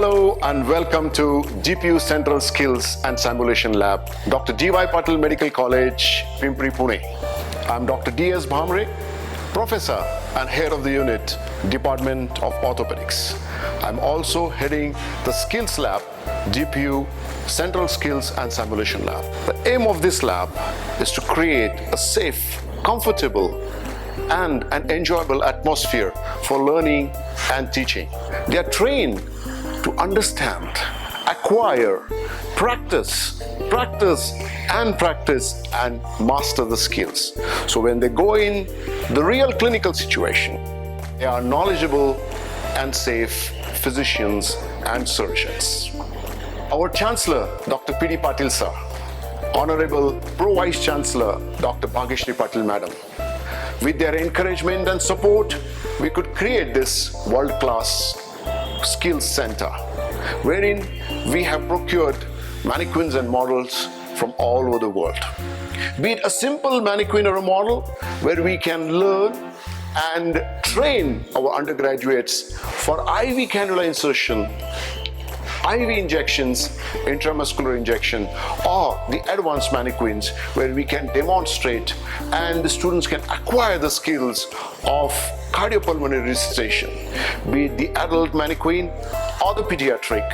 Hello and welcome to GPU Central Skills and Simulation Lab, Dr. D.Y. Patil Medical College, Pimpri, Pune. I'm Dr. D.S. Bhamre, Professor and Head of the Unit, Department of Orthopedics. I'm also heading the Skills Lab, GPU Central Skills and Simulation Lab. The aim of this lab is to create a safe, comfortable, and an enjoyable atmosphere for learning and teaching. They are trained to understand, acquire, practice, and master the skills. So when they go in the real clinical situation, they are knowledgeable and safe physicians and surgeons. Our Chancellor, Dr. P.D. Patil sir, Honorable Pro Vice Chancellor, Dr. Bhageshri Patil Madam, with their encouragement and support, we could create this world-class skills center, wherein we have procured mannequins and models from all over the world. Be it a simple mannequin or a model where we can learn and train our undergraduates for IV cannula insertion, IV injections, intramuscular injection, or the advanced mannequins where we can demonstrate and the students can acquire the skills of cardiopulmonary resuscitation, be it the adult mannequin or the pediatric,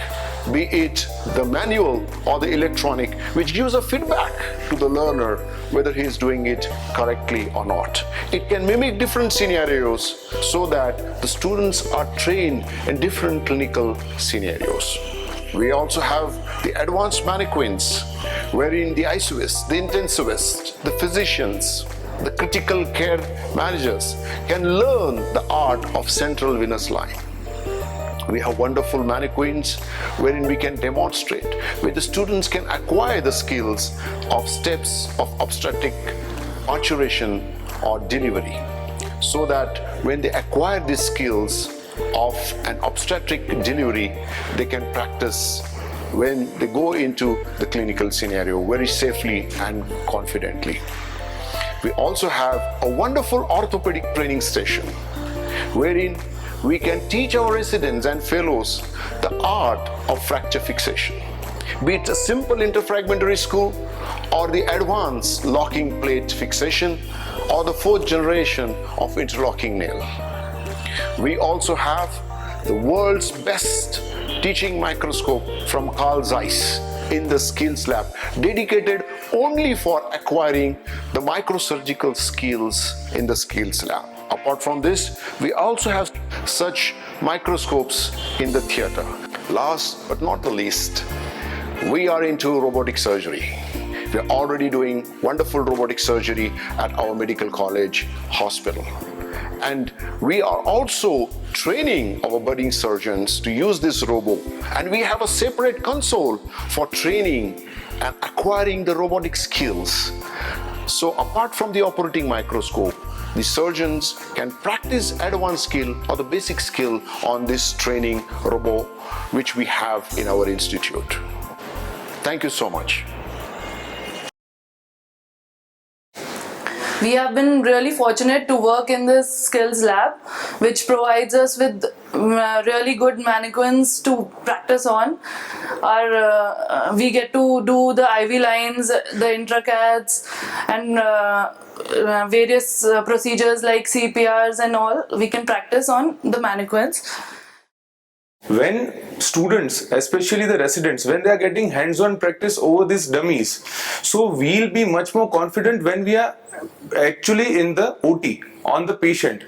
be it the manual or the electronic, which gives a feedback to the learner whether he is doing it correctly or not. It can mimic different scenarios so that the students are trained in different clinical scenarios. We also have the advanced mannequins, wherein the ICUists, the intensivists, the physicians, the critical care managers can learn the art of central venous line. We have wonderful mannequins wherein we can demonstrate, where the students can acquire the skills of steps of obstetric parturition or delivery, so that when they acquire these skills of an obstetric delivery, they can practice when they go into the clinical scenario very safely and confidently. We also have a wonderful orthopedic training station, wherein we can teach our residents and fellows the art of fracture fixation, be it a simple interfragmentary screw or the advanced locking plate fixation or the fourth generation of interlocking nail. We also have the world's best teaching microscope from Carl Zeiss in the Skills Lab, dedicated only for acquiring the microsurgical skills in the Skills Lab. Apart from this, we also have such microscopes in the theater. Last but not the least, we are into robotic surgery. We are already doing wonderful robotic surgery at our medical college hospital. And we are also training our budding surgeons to use this robo. And we have a separate console for training and acquiring the robotic skills. So apart from the operating microscope, the surgeons can practice advanced skill or the basic skill on this training robo, which we have in our institute. Thank you so much. We have been really fortunate to work in this skills lab, which provides us with really good mannequins to practice on. We get to do the IV lines, the intracats, and various procedures like CPRs and all. We can practice on the mannequins. When students, especially the residents, when they are getting hands-on practice over these dummies, so we'll be much more confident when we are actually in the OT, on the patient.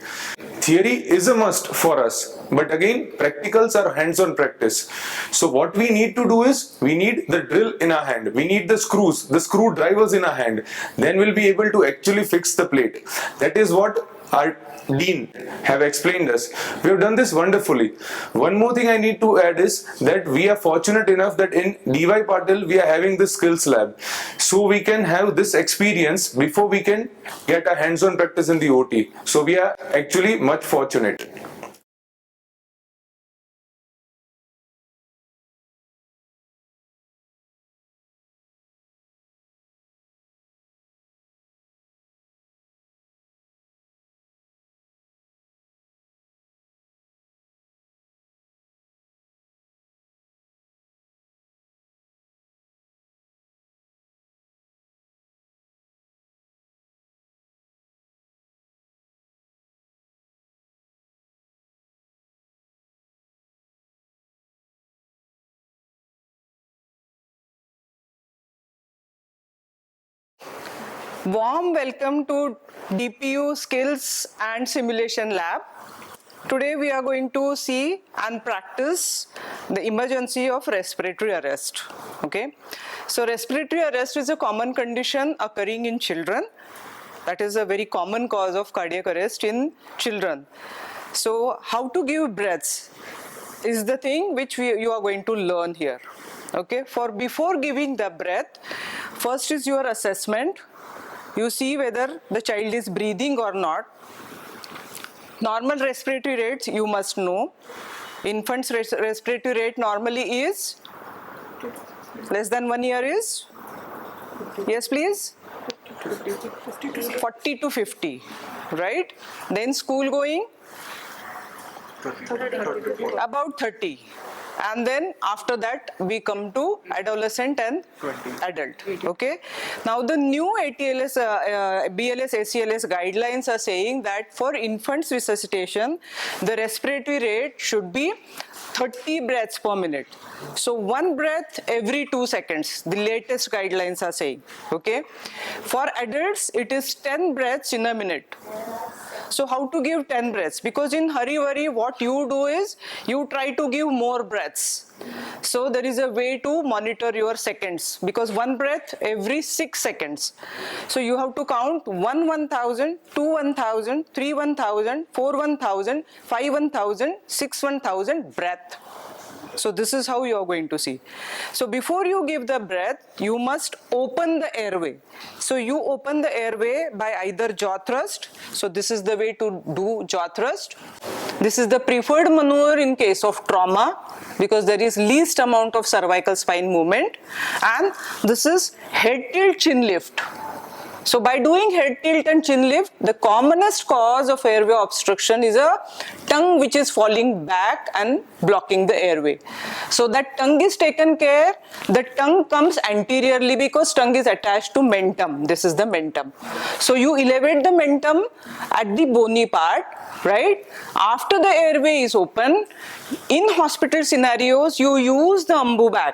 Theory is a must for us, but again, practicals are hands-on practice. So what we need to do is, we need the drill in our hand, we need the screws, the screwdrivers in our hand, then we'll be able to actually fix the plate. That is what our Dean have explained us. We have done this wonderfully. One more thing I need to add is that we are fortunate enough that in D.Y. Patil we are having this skills lab. So we can have this experience before we can get a hands-on practice in the OT. So we are actually much fortunate. Warm welcome to DPU Skills and Simulation Lab. Today we are going to see and practice the emergency of respiratory arrest. Okay, so respiratory arrest is a common condition occurring in children. That is a very common cause of cardiac arrest in children. So how to give breaths is the thing which you are going to learn here. Okay, before giving the breath, first is your assessment. You see whether the child is breathing or not. Normal respiratory rates you must know. Infant's respiratory rate normally is less than 1 year is? Yes, please? 40 to 50, right? Then school going? About 30. And then after that we come to adolescent and adult. Okay. Now the new ATLS, BLS, ACLS guidelines are saying that for infants resuscitation, the respiratory rate should be 30 breaths per minute. So 1 breath every 2 seconds, the latest guidelines are saying. Okay. For adults, it is 10 breaths in a minute. So how to give 10 breaths? Because in hurry, what you do is you try to give more breaths. So there is a way to monitor your seconds, because 1 breath every 6 seconds. So you have to count 1 1000, 2 1000, 3 1000, 4 1000, 5 1000, 6 1000 breath. So this is how you are going to see. So before you give the breath, you must open the airway. So you open the airway by either jaw thrust. So this is the way to do jaw thrust. This is the preferred maneuver in case of trauma, because there is least amount of cervical spine movement. And this is head tilt, chin lift. So by doing head tilt and chin lift, the commonest cause of airway obstruction is a tongue which is falling back and blocking the airway. So that tongue is taken care. The tongue comes anteriorly because tongue is attached to mentum. This is the mentum. So you elevate the mentum at the bony part, right? After the airway is open, in hospital scenarios, you use the ambu bag.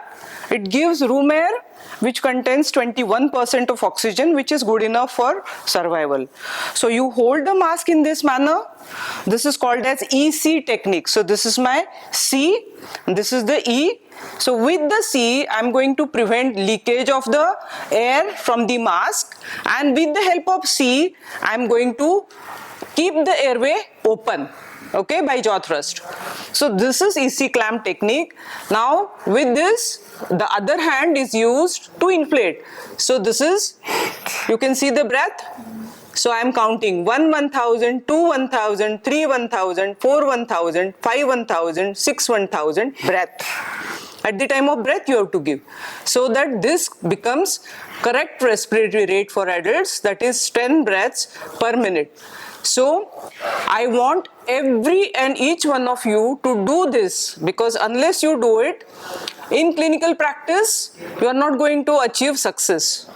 It gives room air which contains 21% of oxygen, which is good enough for survival. So you hold the mask in this manner. This is called as EC technique. So this is my C, and this is the E. So with the C, I'm going to prevent leakage of the air from the mask, and with the help of C, I'm going to keep the airway open. Okay, by jaw thrust. So this is EC clamp technique. Now with this, the other hand is used to inflate. So this is, you can see the breath. So I am counting 1 1000, 2 1000, 3 1000, 4 1000, 5 1000, 6 1000 breath. At the time of breath you have to give. So that this becomes correct respiratory rate for adults, that is 10 breaths per minute. So I want every and each one of you to do this, because unless you do it, in clinical practice, you are not going to achieve success.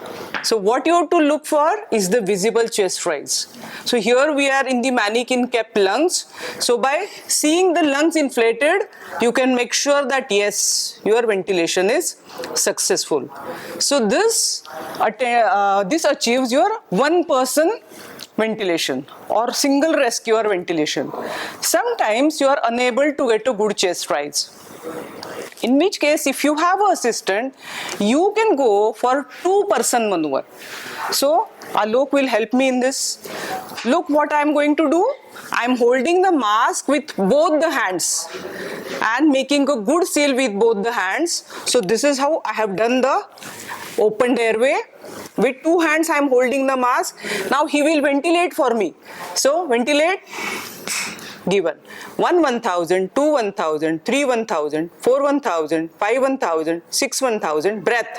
So what you have to look for is the visible chest rise. So here we are in the mannequin kept lungs. So by seeing the lungs inflated, you can make sure that yes, your ventilation is successful. So this achieves your 1 person ventilation or single rescuer ventilation. Sometimes you are unable to get a good chest rise. In which case, if you have an assistant, you can go for 2 person maneuver. So Alok will help me in this. Look what I am going to do. I am holding the mask with both the hands and making a good seal with both the hands. So this is how I have done the opened airway. With 2 hands I am holding the mask. Now he will ventilate for me. So ventilate. Given 1 1000, 2 1000, 3 1000, 4 1000, 5 1000, 6 1000 breath.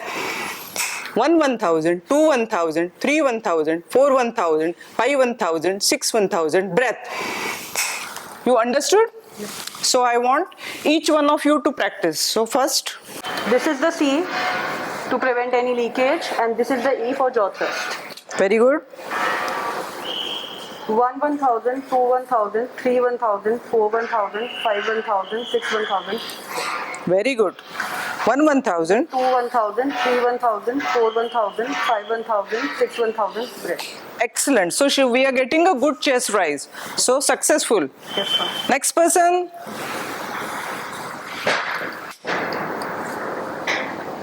1 1000, 2 1000, 3 1000, 4 1000, 5 1000, 6 1000 breath. You understood? So I want each one of you to practice. So first, this is the C to prevent any leakage, and this is the E for jaw thrust. very good. 1 1000, 2 1000, 3 1000, 4 1000, 5 1000, 6 1000. Very good. 1 1000. 2 1000, 3 1000, 4 1000, 5 1000, 6 1000 breath. Excellent. So we are getting a good chest rise. So successful. Yes, ma'am. Next person.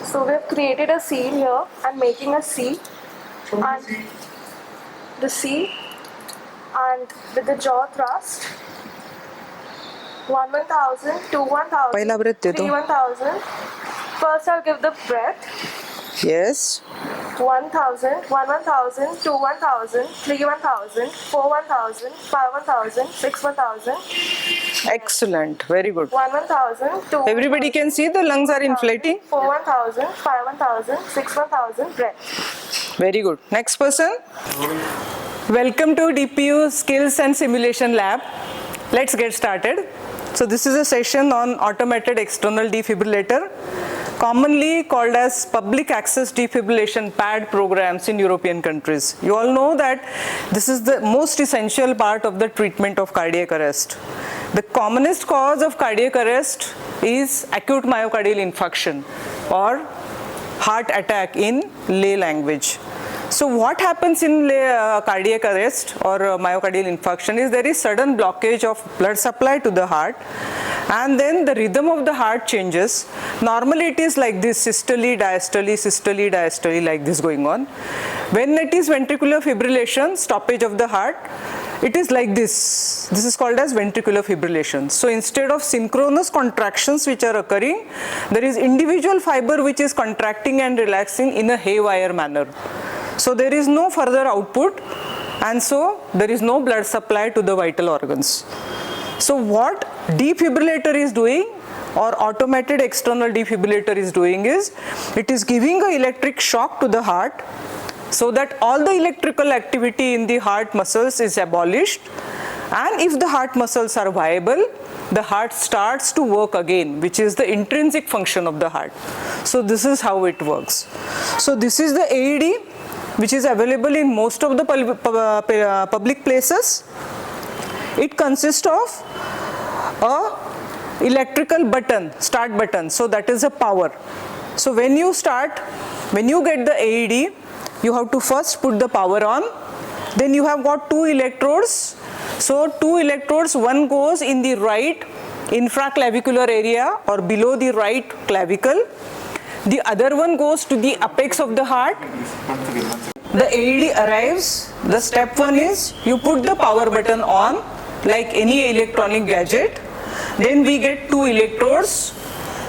So we have created a seal here. I'm making a C, and the C, and with the jaw thrust. 1 1000, 2 Pahla 1000, breath de 3 do. 1000. First I'll give the breath. Yes. 1000, 1 1000, 2 1000, 3 1000, 4 1000, 5 1000, 6 1000, Excellent. Very good. 1 1000, 2 Everybody can see the lungs are inflating. 4 1000, 5 1000, 6 1000 breath. Very good. Next person. Welcome to DPU Skills and Simulation Lab. Let's get started. So this is a session on automated external defibrillator, commonly called as public access defibrillation PAD programs in European countries. You all know that this is the most essential part of the treatment of cardiac arrest. The commonest cause of cardiac arrest is acute myocardial infarction or heart attack in lay language. So what happens in cardiac arrest or myocardial infarction is there is sudden blockage of blood supply to the heart, and then the rhythm of the heart changes. Normally it is like this, systole, diastole, like this going on. When it is ventricular fibrillation, stoppage of the heart, it is like this. This is called as ventricular fibrillation. So instead of synchronous contractions which are occurring, there is individual fiber which is contracting and relaxing in a haywire manner. So there is no further output, and so there is no blood supply to the vital organs. So what defibrillator is doing, or automated external defibrillator is doing, is it is giving an electric shock to the heart so that all the electrical activity in the heart muscles is abolished, and if the heart muscles are viable, the heart starts to work again, which is the intrinsic function of the heart. So this is how it works. So this is the AED which is available in most of the public places. It consists of a electrical button, start button, so that is a power. So when you get the AED, you have to first put the power on, then you have got two electrodes. So two electrodes, one goes in the right infraclavicular area or below the right clavicle, the other one goes to the apex of the heart. The AED arrives. The step one is you put the power button on like any electronic gadget. Then we get two electrodes.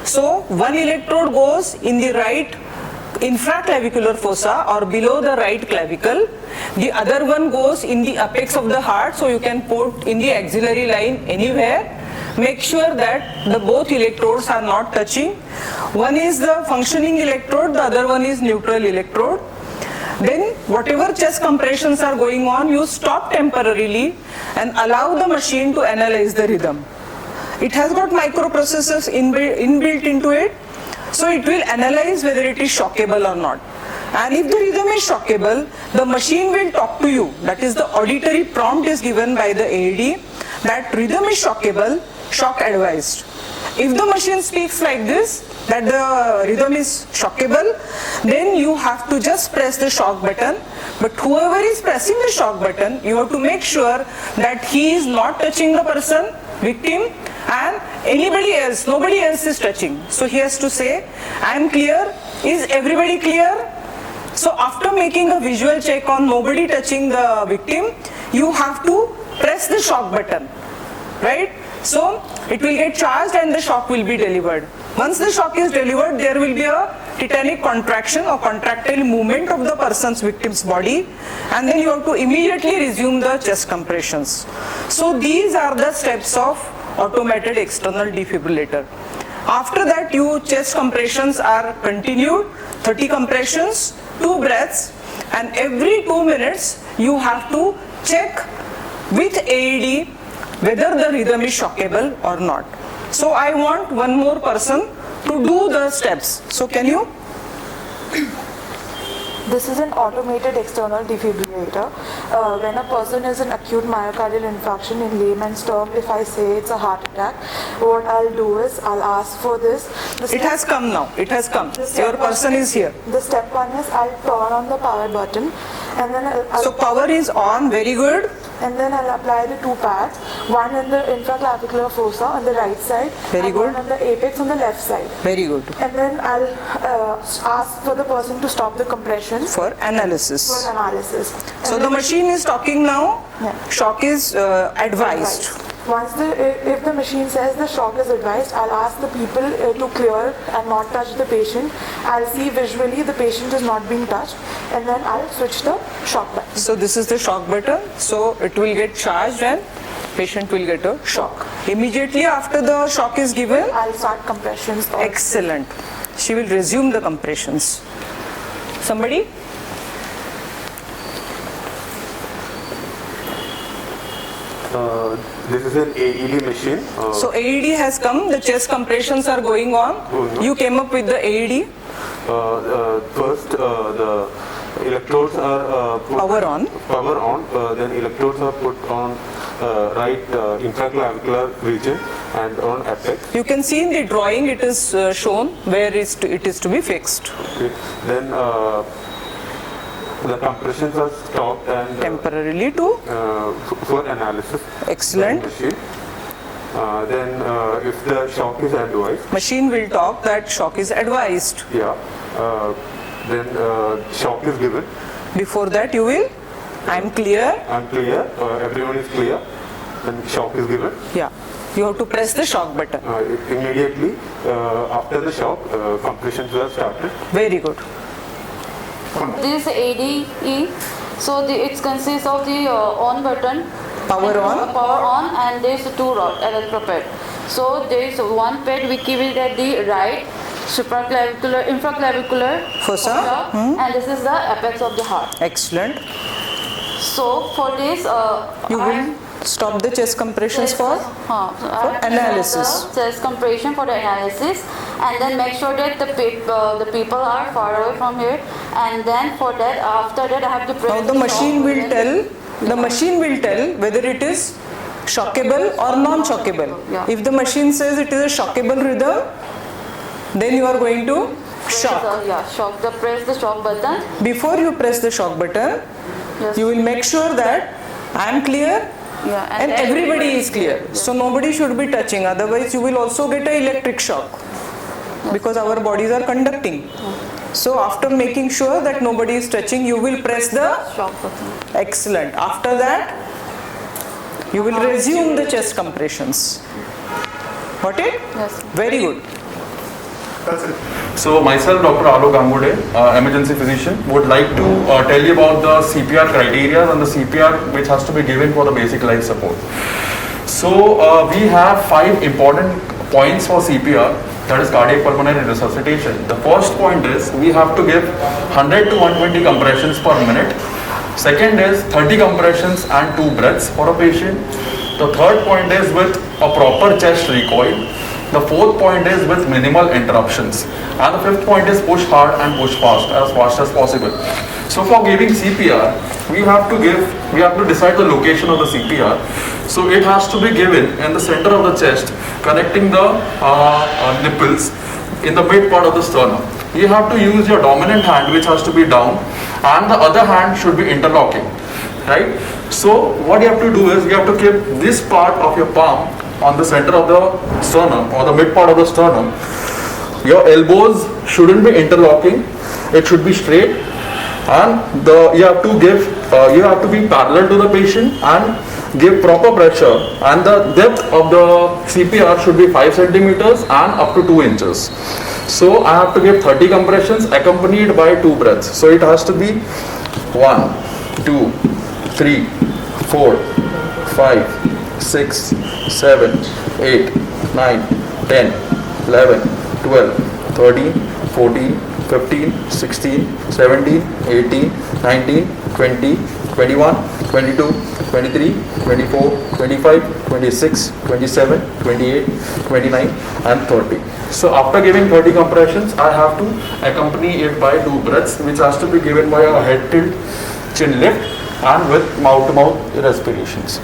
So one electrode goes in the right infraclavicular fossa or below the right clavicle. The other one goes in the apex of the heart, so you can put in the axillary line anywhere. Make sure that the both electrodes are not touching. One is the functioning electrode, the other one is neutral electrode. Then whatever chest compressions are going on, you stop temporarily and allow the machine to analyze the rhythm. It has got microprocessors inbuilt into it, so it will analyze whether it is shockable or not. And if the rhythm is shockable, the machine will talk to you. That is, the auditory prompt is given by the AED that rhythm is shockable, shock advised. If the machine speaks like this, that the rhythm is shockable, then you have to just press the shock button. But whoever is pressing the shock button, you have to make sure that he is not touching the person, victim, and anybody else, nobody else is touching. So he has to say, I am clear, is everybody clear? So after making a visual check on nobody touching the victim, you have to press the shock button, right? So it will get charged and the shock will be delivered. Once the shock is delivered, there will be a tetanic contraction or contractile movement of the victim's body, and then you have to immediately resume the chest compressions. So these are the steps of automated external defibrillator. After that, chest compressions are continued, 30 compressions, 2 breaths, and every 2 minutes you have to check with AED whether the rhythm is shockable or not. So I want one more person to do the steps. So can you? This is an automated external defibrillator. When a person is in acute myocardial infarction, in layman's term, if I say it's a heart attack, what I'll do is I'll ask for this. It has come now. It has come. Your person is here. The step one is I'll turn on the power button, and then I'll So power is on. Very good. and then I'll apply the 2 pads, one in the infraclavicular fossa on the right side, Very and good. one on the apex on the left side. Very good. And then I'll ask for the person to stop the compression For analysis. for analysis. So the machine is talking now. Yeah. Shock is advised. Once if the machine says the shock is advised, I'll ask the people to clear and not touch the patient. I'll see visually the patient is not being touched, and then I'll switch the shock button. So this is the shock button. So it will get charged and patient will get a shock. Immediately after the shock is given, I'll start compressions. excellent. She will resume the compressions. Somebody? This is an AED machine. So AED has come, the chest compressions are going on. You came up with the AED, First, the electrodes are put power on. then electrodes are put on right intraclavicular region and on apex. You can see in the drawing it is shown where it is to be fixed. Okay. Then the compressions are stopped and Temporarily to, for analysis. excellent. Machine. Then if the shock is advised, Machine will talk that shock is advised. yeah, then shock is given. Before that you will, I am clear. I'm clear, everyone is clear, then shock is given. Yeah. You have to press the shock button. Immediately after the shock, compressions were started. Very good. This is ADE, so it consists of the on button, Power on. power on, and there's 2 rod electro pad. So there's one pad we keep it at the right supraclavicular, infraclavicular Fossa. and this is the apex of the heart. Excellent. So for this, You will stop the chest compressions for analysis. Chest compression for the analysis, and then make sure that the people are far away from here, and then for that, after that, I have to press. Now the machine will tell. The machine will tell whether it is shockable or non-shockable. Yeah. If the machine says it is a shockable rhythm, then you are going to shock. Shock. Press the shock button. Before you press the shock button, Yes. you will make sure that I am clear Yeah, and everybody is clear. So nobody should be touching. Otherwise, you will also get an electric shock because our bodies are conducting. So after making sure that nobody is touching, you will press the Shock button. excellent. After that, you will resume the chest compressions. Got it? Yes. Very good. So myself, Dr. Alok Gangude, emergency physician, would like to tell you about the CPR criteria and the CPR which has to be given for the basic life support. So we have 5 important points for CPR, that is cardiac pulmonary resuscitation. The first point is we have to give 100 to 120 compressions per minute. Second is 30 compressions and 2 breaths for a patient. The third point is with a proper chest recoil. The fourth point is with minimal interruptions. And the fifth point is push hard and push fast as possible. So for giving CPR, we have to decide the location of the CPR. So it has to be given in the center of the chest, connecting the nipples in the mid part of the sternum. You have to use your dominant hand, which has to be down, and the other hand should be interlocking, right? So what you have to do is you have to keep this part of your palm on the center of the sternum or the mid part of the sternum. Your elbows shouldn't be interlocking, it should be straight, and you have to be parallel to the patient and give proper pressure, and the depth of the CPR should be 5 centimeters and up to 2 inches. So I have to give 30 compressions accompanied by 2 breaths. So it has to be 1, 2, 3, 4, 5, 6, 7, 8, 9, 10, 11, 12, 13, 14, 15, 16, 17, 18, 19, 20, 21, 22, 23, 24, 25, 26, 27, 28, 29 and 30. So after giving 30 compressions, I have to accompany it by 2 breaths, which has to be given by a head tilt, chin lift and with mouth-to-mouth respirations.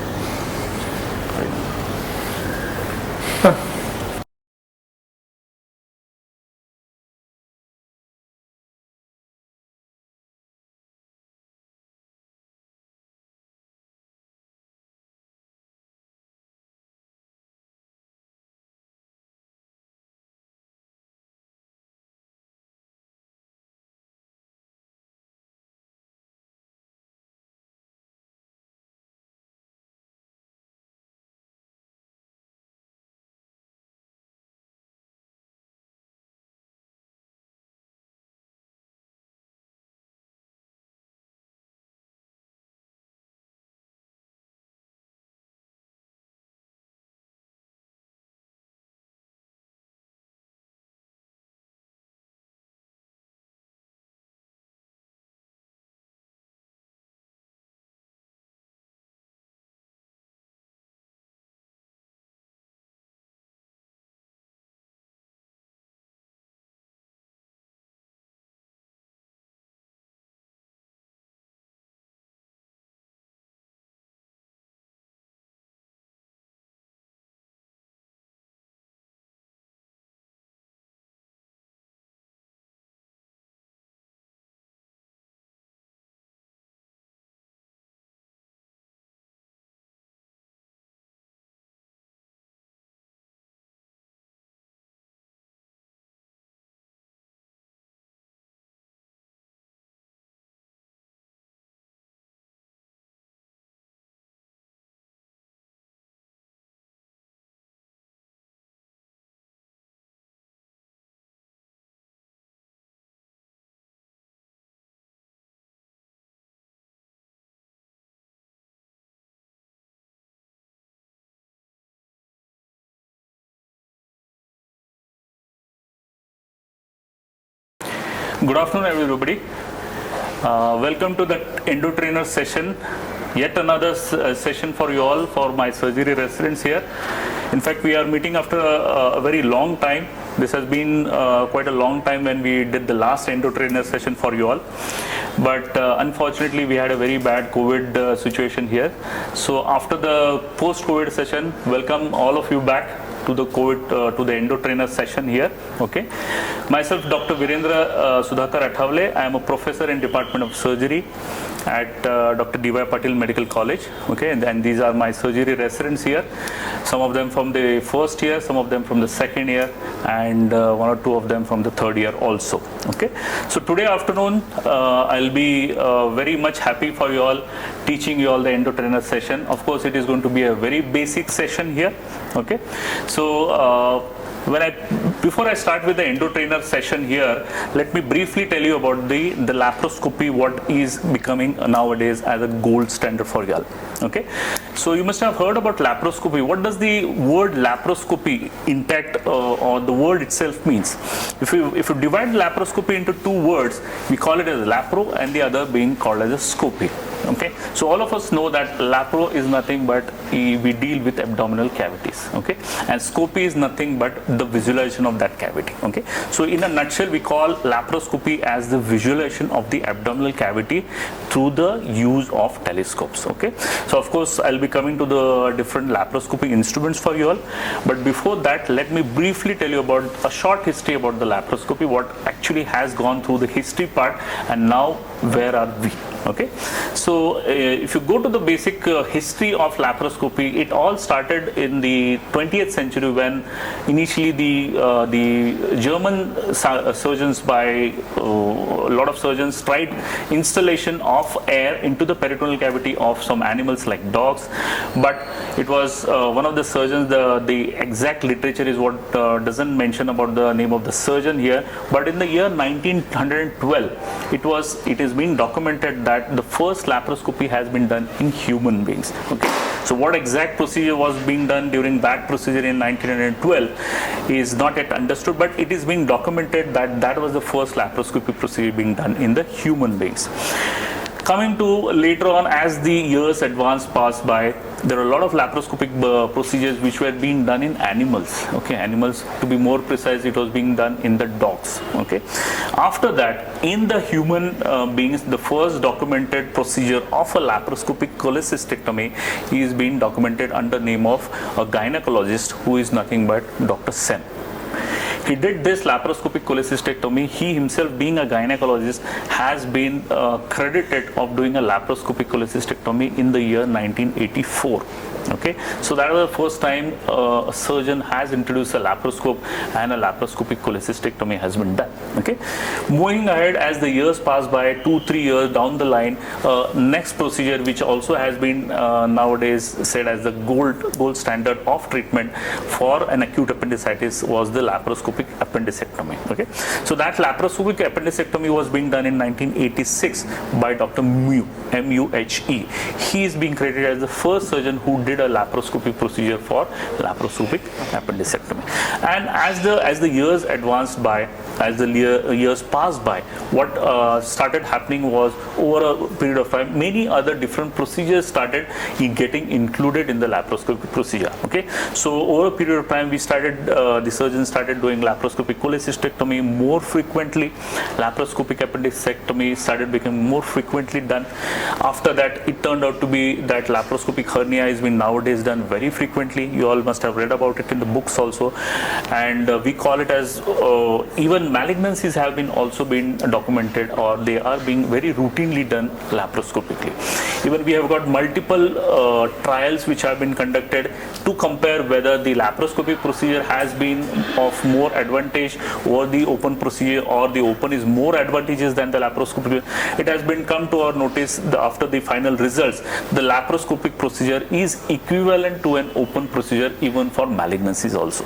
Good afternoon, everybody. Welcome to the EndoTrainer session. Yet another session for you all, for my surgery residents here. In fact, we are meeting after a very long time. This has been quite a long time when we did the last EndoTrainer session for you all. But unfortunately, we had a very bad COVID situation here. So after the post-COVID session, welcome all of you back to the to the EndoTrainer session here. Okay, myself, Dr. Virendra Sudhakar Athawale. I am a professor in Department of Surgery at Dr. D.Y. Patil Medical College. Okay, and these are my surgery residents here. Some of them from the first year, some of them from the second year, and 1 or 2 of them from the third year also. Okay, so today afternoon I'll be very much happy for you all, teaching you all the EndoTrainer session. Of course, it is going to be a very basic session here. Okay, so before I start with the EndoTrainer session here, let me briefly tell you about the laparoscopy, what is becoming nowadays as a gold standard for y'all. Okay, so you must have heard about laparoscopy. What does the word laparoscopy intact or the word itself means? If you divide laparoscopy into 2 words, we call it as lapro and the other being called as a scopy. Okay, so all of us know that lapro is nothing but we deal with abdominal cavities. Okay, and scopy is nothing but the visualization of that cavity. Okay, so in a nutshell, we call laparoscopy as the visualization of the abdominal cavity through the use of telescopes. Okay, so of course I'll be coming to the different laparoscopy instruments for you all, but before that, let me briefly tell you about a short history about the laparoscopy, what actually has gone through the history part, and now where are we. Okay, so if you go to the basic history of laparoscopy, it all started in the 20th century when initially the German surgeons, by a lot of surgeons, tried installation of air into the peritoneal cavity of some animals like dogs, but it was one of the surgeons, the exact literature is what doesn't mention about the name of the surgeon here, but in the year 1912 it is being documented that the first laparoscopy has been done in human beings. Okay, so what exact procedure was being done during that procedure in 1912 is not yet understood, but it is being documented that that was the first laparoscopy procedure being done in the human beings. Coming to later on, as the years passed by, there are a lot of laparoscopic procedures which were being done in animals. Okay, animals, to be more precise, it was being done in the dogs. Okay, after that, in the human beings, the first documented procedure of a laparoscopic cholecystectomy is being documented under name of a gynecologist who is nothing but Dr. Sen. He did this laparoscopic cholecystectomy. He himself, being a gynecologist, has been credited of doing a laparoscopic cholecystectomy in the year 1984. Okay, so that was the first time a surgeon has introduced a laparoscope and a laparoscopic cholecystectomy has been done. Okay, moving ahead, as the years pass by, 2-3 years down the line, next procedure which also has been nowadays said as the gold standard of treatment for an acute appendicitis was the laparoscopic appendicectomy. Okay, so that laparoscopic appendicectomy was being done in 1986 by Dr. Muhe, M-U-H-E. He is being credited as the first surgeon who did a laparoscopic procedure for laparoscopic appendicectomy. And as the years advanced by, as the years passed by, what started happening was, over a period of time, many other different procedures started getting included in the laparoscopic procedure. Okay, so over a period of time, we started, the surgeons started doing laparoscopic cholecystectomy more frequently. Laparoscopic appendicectomy started becoming more frequently done. After that, it turned out to be that laparoscopic hernia has been nowadays done very frequently. You all must have read about it in the books also, and we call it as even malignancies have been also been documented, or they are being very routinely done laparoscopically. Even we have got multiple trials which have been conducted to compare whether the laparoscopic procedure has been of more advantage over the open procedure, or the open is more advantageous than the laparoscopic. It has been come to our notice after the final results, the laparoscopic procedure is equivalent to an open procedure even for malignancies also.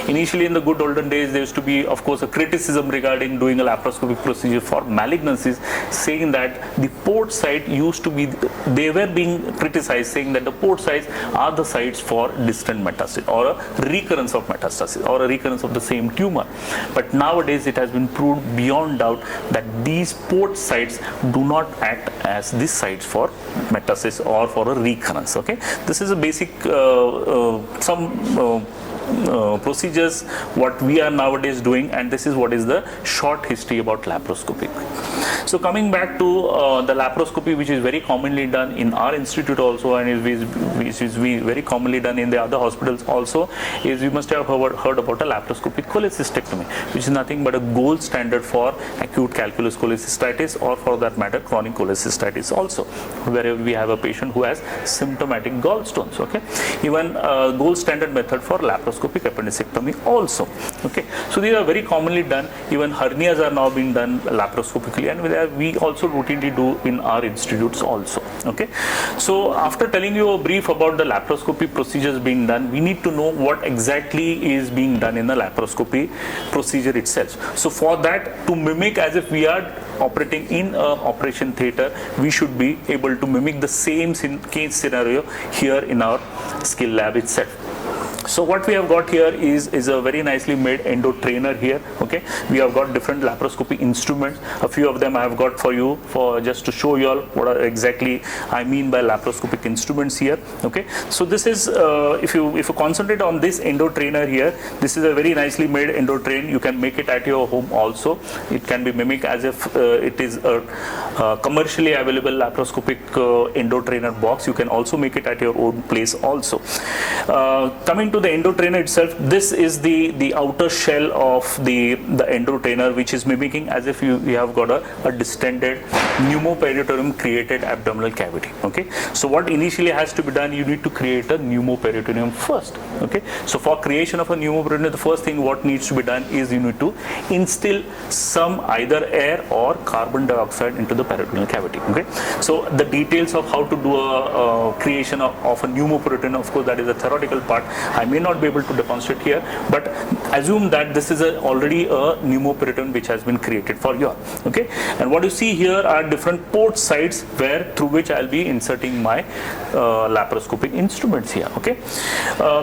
Initially, in the good olden days, there used to be, of course, a criticism regarding doing a laparoscopic procedure for malignancies, saying that the port site used to be, they were being criticized, saying that the port sites are the sites for distant metastasis or a recurrence of metastasis or a recurrence of the same tumor. But nowadays, it has been proved beyond doubt that these port sites do not act as the sites for metastasis or for a recurrence. Okay, this is a basic procedures what we are nowadays doing, and this is what is the short history about laparoscopy. So coming back to the laparoscopy, which is very commonly done in our institute also, and which is very commonly done in the other hospitals also, is you must have heard about a laparoscopic cholecystectomy, which is nothing but a gold standard for acute calculous cholecystitis, or for that matter chronic cholecystitis also, wherever we have a patient who has symptomatic gallstones. Okay, even gold standard method for laparoscopic appendicectomy also. Okay, so these are very commonly done. Even hernias are now being done laparoscopically, and we also routinely do in our institutes also. Okay, so after telling you a brief about the laparoscopy procedures being done, we need to know what exactly is being done in the laparoscopy procedure itself. So for that, to mimic as if we are operating in an operation theatre, we should be able to mimic the same case scenario here in our skill lab itself. So what we have got here is a very nicely made endo trainer here. Okay, we have got different laparoscopy instruments. A few of them I have got for you, for just to show you all what exactly I mean by laparoscopic instruments here. Okay, so this is if you concentrate on this endo trainer here, this is a very nicely made endo train. You can make it at your home also. It can be mimicked as if it is a commercially available laparoscopic endo trainer box. You can also make it at your own place also. Coming to the endo trainer itself, this is the outer shell of the endo trainer, which is mimicking as if you have got a distended pneumoperitoneum created abdominal cavity. Okay, so what initially has to be done, you need to create a pneumoperitoneum first. Okay, so for creation of a pneumoperitoneum, the first thing what needs to be done is you need to instill some either air or carbon dioxide into the peritoneal cavity. Okay, so the details of how to do a creation of a pneumoperitoneum, of course, that is a theoretical part. I may not be able to demonstrate here, but assume that this is already a pneumoperitoneum which has been created for you. Okay, and what you see here are different port sites through which I'll be inserting my laparoscopic instruments here. Okay,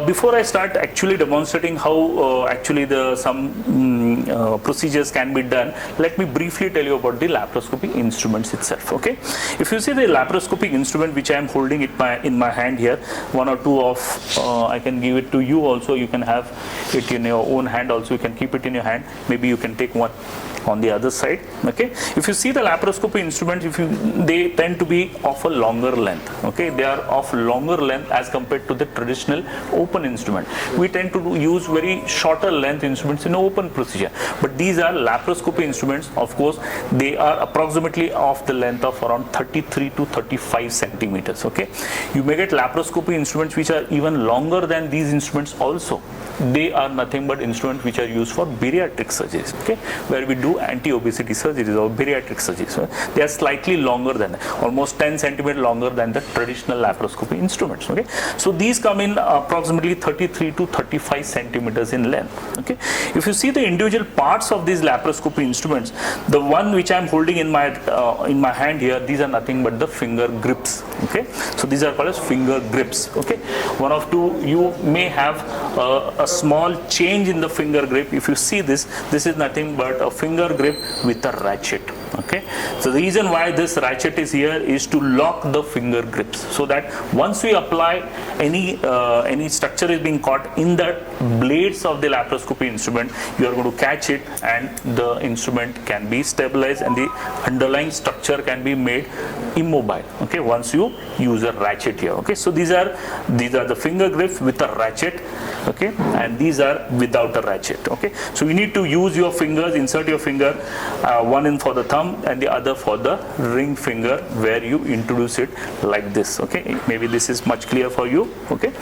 before I start actually demonstrating how actually some procedures can be done, let me briefly tell you about the laparoscopic instruments itself. Okay, if you see the laparoscopic instrument which I am holding in my hand here, one or two of I can give it to you also. You can have it in your own hand also. You can keep it in your hand. Maybe you can take one on the other side. Okay, if you see the laparoscopy instruments, they tend to be of a longer length. Okay, they are of longer length as compared to the traditional open instrument. We tend to use very shorter length instruments in open procedure, but these are laparoscopy instruments. Of course, they are approximately of the length of around 33 to 35 centimeters. Okay, you may get laparoscopy instruments which are even longer than these instruments also. They are nothing but instruments which are used for bariatric surgeries, okay, where we do anti-obesity surgeries or bariatric surgeries. So they are slightly longer than, almost 10 centimeters longer than the traditional laparoscopy instruments. Okay, so these come in approximately 33 to 35 centimeters in length. Okay, if you see the individual parts of these laparoscopy instruments, the one which I am holding in my hand here, these are nothing but the finger grips. Okay, so these are called as finger grips. Okay, one of two, you may have a small change in the finger grip. If you see this is nothing but a finger grip with a ratchet. Okay, so the reason why this ratchet is here is to lock the finger grips, so that once we apply any structure is being caught in the blades of the laparoscopy instrument, you are going to catch it and the instrument can be stabilized and the underlying structure can be made immobile. Okay, once you use a ratchet here. Okay, so these are the finger grips with a ratchet. Okay, and these are without a ratchet. Okay, so you need to use your fingers, insert your finger, one in for the thumb and the other for the ring finger, where you introduce it like this. Okay, maybe this is much clear for you. Okay,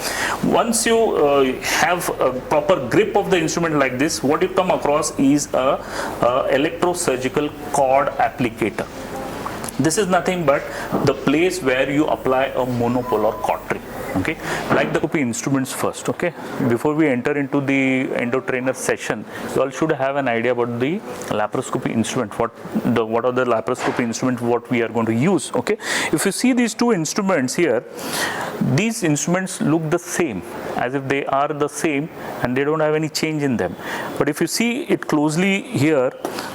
once you have a proper grip of the instrument like this, what you come across is a electrosurgical cord applicator. This is nothing but the place where you apply a monopolar cautery. Okay, like the laparoscopy instruments first. Okay, before we enter into the endo-trainer session, you all should have an idea about the laparoscopy instrument. What are the laparoscopy instruments what we are going to use? Okay, if you see these two instruments here, these instruments look the same, as if they are the same and they don't have any change in them. But if you see it closely here,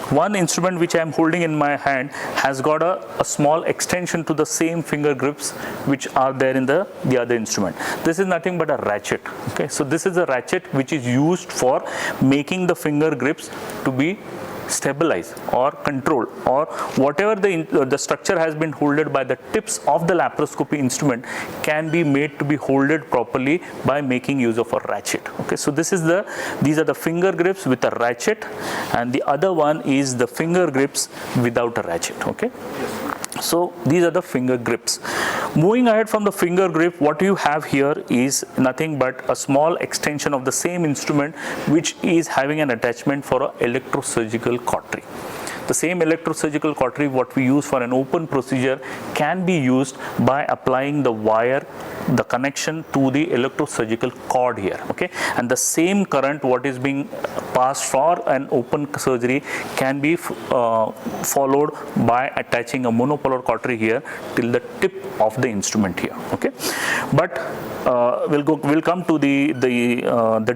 one instrument which I am holding in my hand has got a small extension to the same finger grips which are there in the other instrument. This is nothing but a ratchet. Okay, so this is a ratchet which is used for making the finger grips to be stabilized or controlled, or whatever the structure has been holded by the tips of the laparoscopy instrument can be made to be holded properly by making use of a ratchet. Okay, so these are the finger grips with a ratchet, and the other one is the finger grips without a ratchet. Okay, so these are the finger grips. Moving ahead from the finger grip, what you have here is nothing but a small extension of the same instrument which is having an attachment for an electrosurgical cautery. The same electrosurgical cautery what we use for an open procedure can be used by applying the wire, the connection to the electrosurgical cord here. Okay, and the same current what is being passed for an open surgery can be followed by attaching a monopolar cautery here till the tip of the instrument here. Okay, but we'll come to the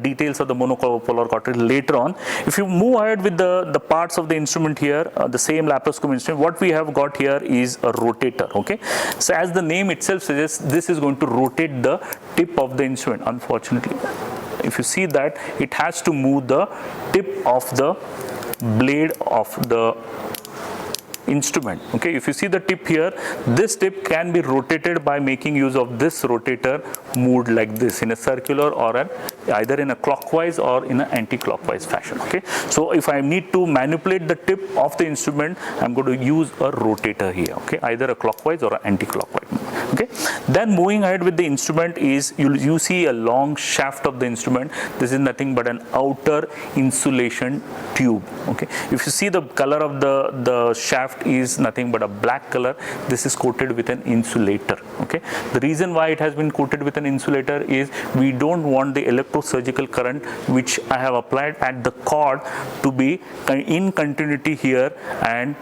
details of the monopolar cautery later on. If you move ahead with the parts of the instrument here, the same laparoscopy instrument, what we have got here is a rotator. Okay, so as the name itself suggests, this is going to rotate the tip of the instrument. Unfortunately, if you see that, it has to move the tip of the blade of the instrument. Okay, if you see the tip here, this tip can be rotated by making use of this rotator moved like this in a circular or either in a clockwise or in an anti-clockwise fashion. Okay, so if I need to manipulate the tip of the instrument, I'm going to use a rotator here. Okay, either a clockwise or an anti-clockwise. Okay. Then moving ahead with the instrument is you see a long shaft of the instrument. This is nothing but an outer insulation tube. Okay. If you see the color of the shaft is nothing but a black color. This is coated with an insulator. Okay. The reason why it has been coated with an insulator is we don't want the electrosurgical current which I have applied at the cord to be in continuity here and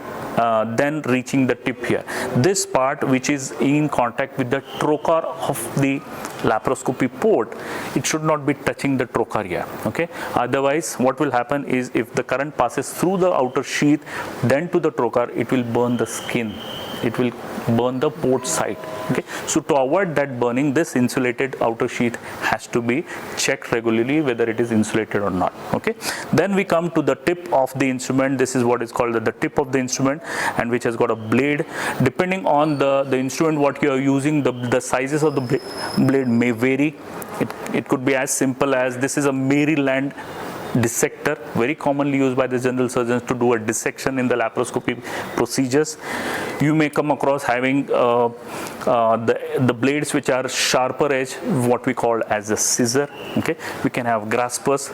then reaching the tip here. This part which is in contact with the trocar of the laparoscopy port, it should not be touching the trocar here. Okay. Otherwise, what will happen is if the current passes through the outer sheath then to the trocar, it will burn the skin. It will burn the port side. Okay. So to avoid that burning, this insulated outer sheath has to be checked regularly whether it is insulated or not. Okay. Then we come to the tip of the instrument. This is what is called the tip of the instrument, and which has got a blade. Depending on the instrument what you are using, the sizes of the blade may vary. It could be as simple as this is a Maryland dissector, very commonly used by the general surgeons to do a dissection in the laparoscopy procedures. You may come across having the blades which are sharper edge, what we call as a scissor. Okay, we can have graspers.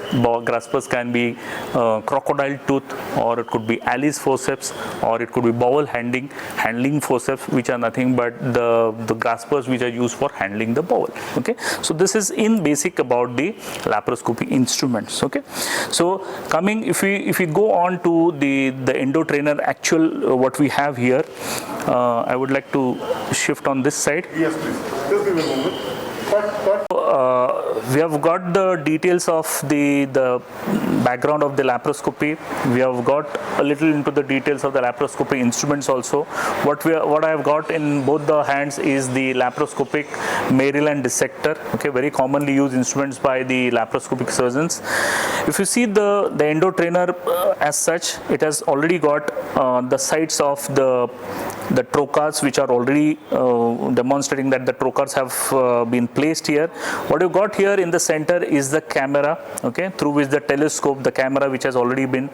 Graspers can be crocodile tooth, or it could be Alice forceps, or it could be bowel handling forceps, which are nothing but the graspers which are used for handling the bowel. Okay, so this is in basic about the laparoscopy instruments. Okay. So coming, if we go on to the EndoTrainer actual what we have here, I would like to shift on this side. Yes, please. Just give me a moment. We have got the details of the background of the laparoscopy. We have got a little into the details of the laparoscopy instruments also. What I have got in both the hands is the laparoscopic Maryland dissector. Okay, very commonly used instruments by the laparoscopic surgeons. If you see the EndoTrainer as such, it has already got the sides of the trocars which are already demonstrating that the trocars have been placed here. What you got here in the center is the camera, okay, through which the telescope, the camera which has already been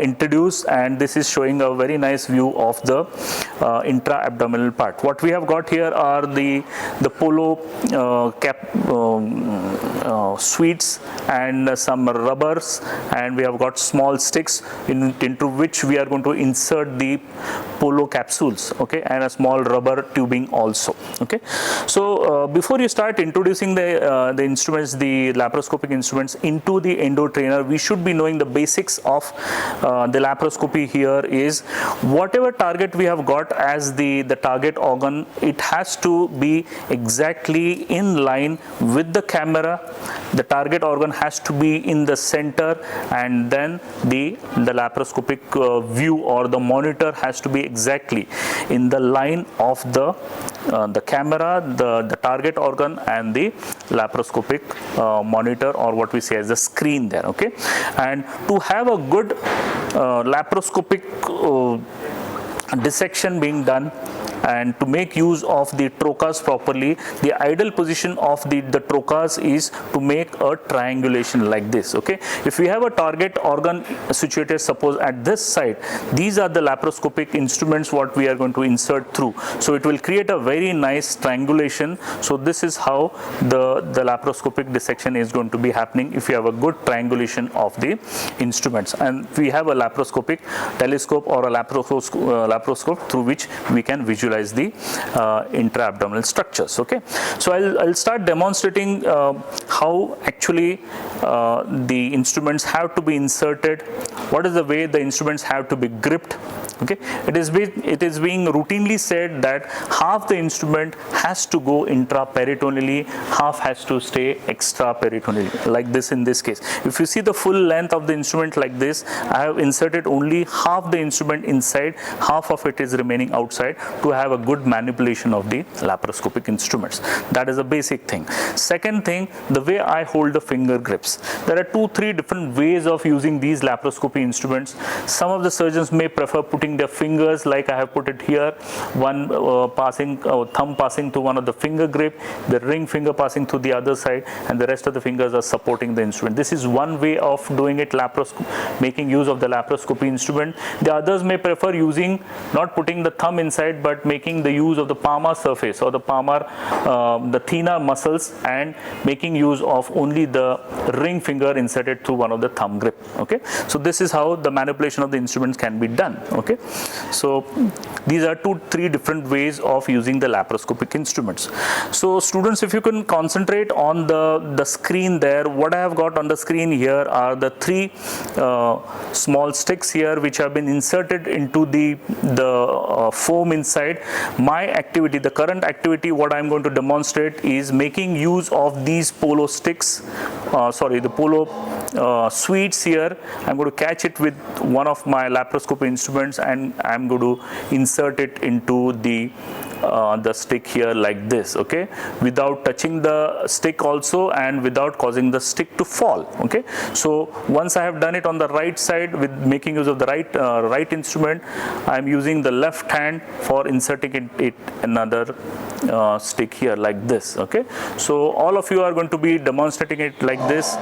introduced, and this is showing a very nice view of the intra-abdominal part. What we have got here are the polo cap sweets and some rubbers, and we have got small sticks into which we are going to insert the polo capsules, okay, and a small rubber tubing also. Okay, so before you start introducing the instruments, the laparoscopic instruments into the EndoTrainer, we should be knowing the basics of the laparoscopy. Here is whatever target we have got as the target organ, it has to be exactly in line with the camera. The target organ has to be in the center, and then the laparoscopic view or the monitor has to be exactly in the line of the camera, the target organ, and the laparoscopic monitor, or what we say as the screen there. Okay, and to have a good laparoscopic dissection being done, and to make use of the trocars properly, the ideal position of the trocars is to make a triangulation like this. Okay, if we have a target organ situated suppose at this side, these are the laparoscopic instruments what we are going to insert through, so it will create a very nice triangulation. So this is how the laparoscopic dissection is going to be happening if you have a good triangulation of the instruments. And we have a laparoscopic telescope or a laparoscope through which we can visualize the intra-abdominal structures. Okay, so I'll start demonstrating how actually the instruments have to be inserted, what is the way the instruments have to be gripped. Okay, it is being routinely said that half the instrument has to go intraperitoneally, half has to stay extraperitoneally, like this in this case. If you see the full length of the instrument like this, I have inserted only half the instrument inside, half of it is remaining outside to have a good manipulation of the laparoscopic instruments. That is a basic thing. Second thing, the way I hold the finger grips. There are 2-3 different ways of using these laparoscopy instruments. Some of the surgeons may prefer putting putting their fingers like I have put it here, one thumb passing to one of the finger grip, the ring finger passing to the other side, and the rest of the fingers are supporting the instrument. This is one way of doing it, making use of the laparoscopy instrument. The others may prefer using, not putting the thumb inside, but making the use of the palmar surface or the palmar, the thenar muscles, and making use of only the ring finger inserted through one of the thumb grip. Okay, so this is how the manipulation of the instruments can be done. Okay, so these are 2-3 different ways of using the laparoscopic instruments. So students, if you can concentrate on the screen there, what I have got on the screen here are the 3 small sticks here which have been inserted into the foam inside. My activity, the current activity, what I am going to demonstrate is making use of these polo sticks, the polo sweets here. I'm going to catch it with one of my laparoscopy instruments, and I'm going to insert it into the stick here like this, okay, without touching the stick also and without causing the stick to fall. Okay, so once I have done it on the right side with making use of the right instrument, I am using the left hand for inserting it another stick here like this. Okay, so all of you are going to be demonstrating it like this,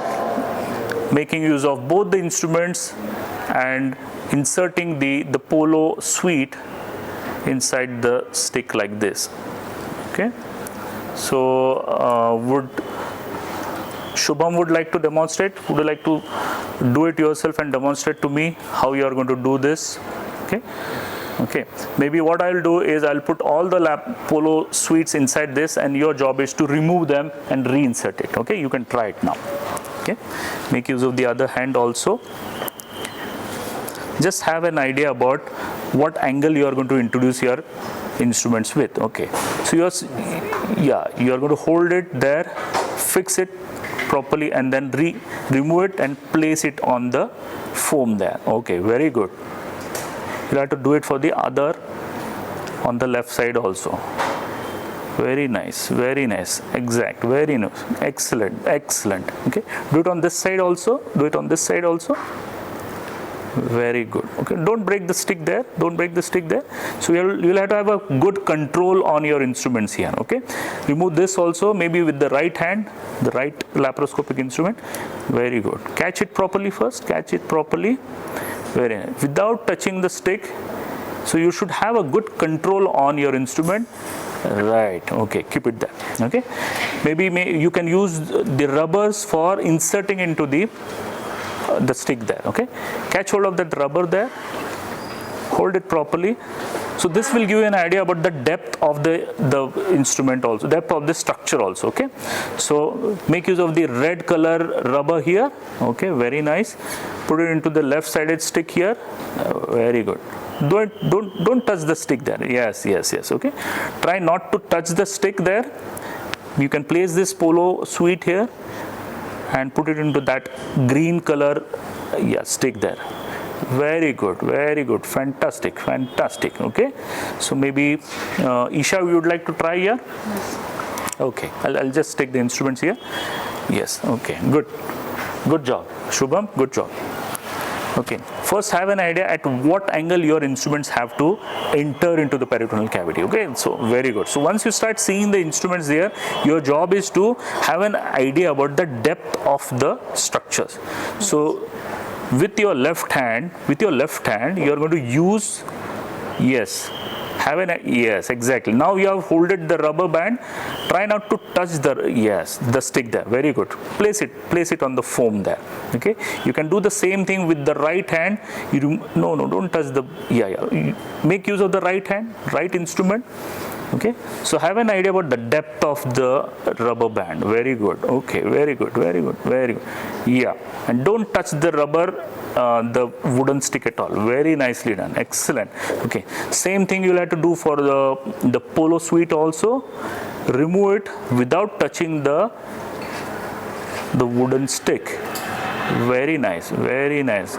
making use of both the instruments and inserting the polo sweet inside the stick like this. Okay, so would Shubham would like to demonstrate? Would you like to do it yourself and demonstrate to me how you are going to do this? Okay, maybe what I'll do is I'll put all the polo sweets inside this, and your job is to remove them and reinsert it. Okay, you can try it now. Okay, make use of the other hand also. Just have an idea about what angle you are going to introduce your instruments with. Okay, so you are going to hold it there, fix it properly, and then remove it and place it on the foam there. Okay, very good. You have to do it for the other on the left side also. Very nice, exact, very nice, excellent. Okay, do it on this side also. Very good. Okay, don't break the stick there. So you'll have to have a good control on your instruments here. Okay, remove this also, maybe with the right hand, the right laparoscopic instrument. Very good. Catch it properly first. Very nice. Without touching the stick. So you should have a good control on your instrument. Right. Okay, keep it there. Okay, maybe you can use the rubbers for inserting into the stick there. Okay, catch hold of that rubber there, hold it properly. So this will give you an idea about the depth of the instrument also, depth of the structure also. Okay, so make use of the red color rubber here. Okay, very nice. Put it into the left sided stick here. Very good. Don't touch the stick there. Yes. Okay, try not to touch the stick there. You can place this polo sweet here and put it into that green color stick there. Very good, fantastic. Okay, so maybe Isha, you would like to try here? Okay, I'll just take the instruments here. Yes, okay, good job, Shubham, good job. Okay, first have an idea at what angle your instruments have to enter into the peritoneal cavity. Okay, so very good. So once you start seeing the instruments there, your job is to have an idea about the depth of the structures. So with your left hand, you are going to use, exactly. Now you have holded the rubber band. Try not to touch the stick there. Very good. Place it on the foam there. Okay. You can do the same thing with the right hand. Don't touch the. Make use of the right hand, right instrument. Okay, so have an idea about the depth of the rubber band. Very good. Okay, very good. Yeah, and don't touch the rubber, the wooden stick at all. Very nicely done. Excellent. Okay, same thing you'll have to do for the polo sweet also. Remove it without touching the wooden stick. Very nice,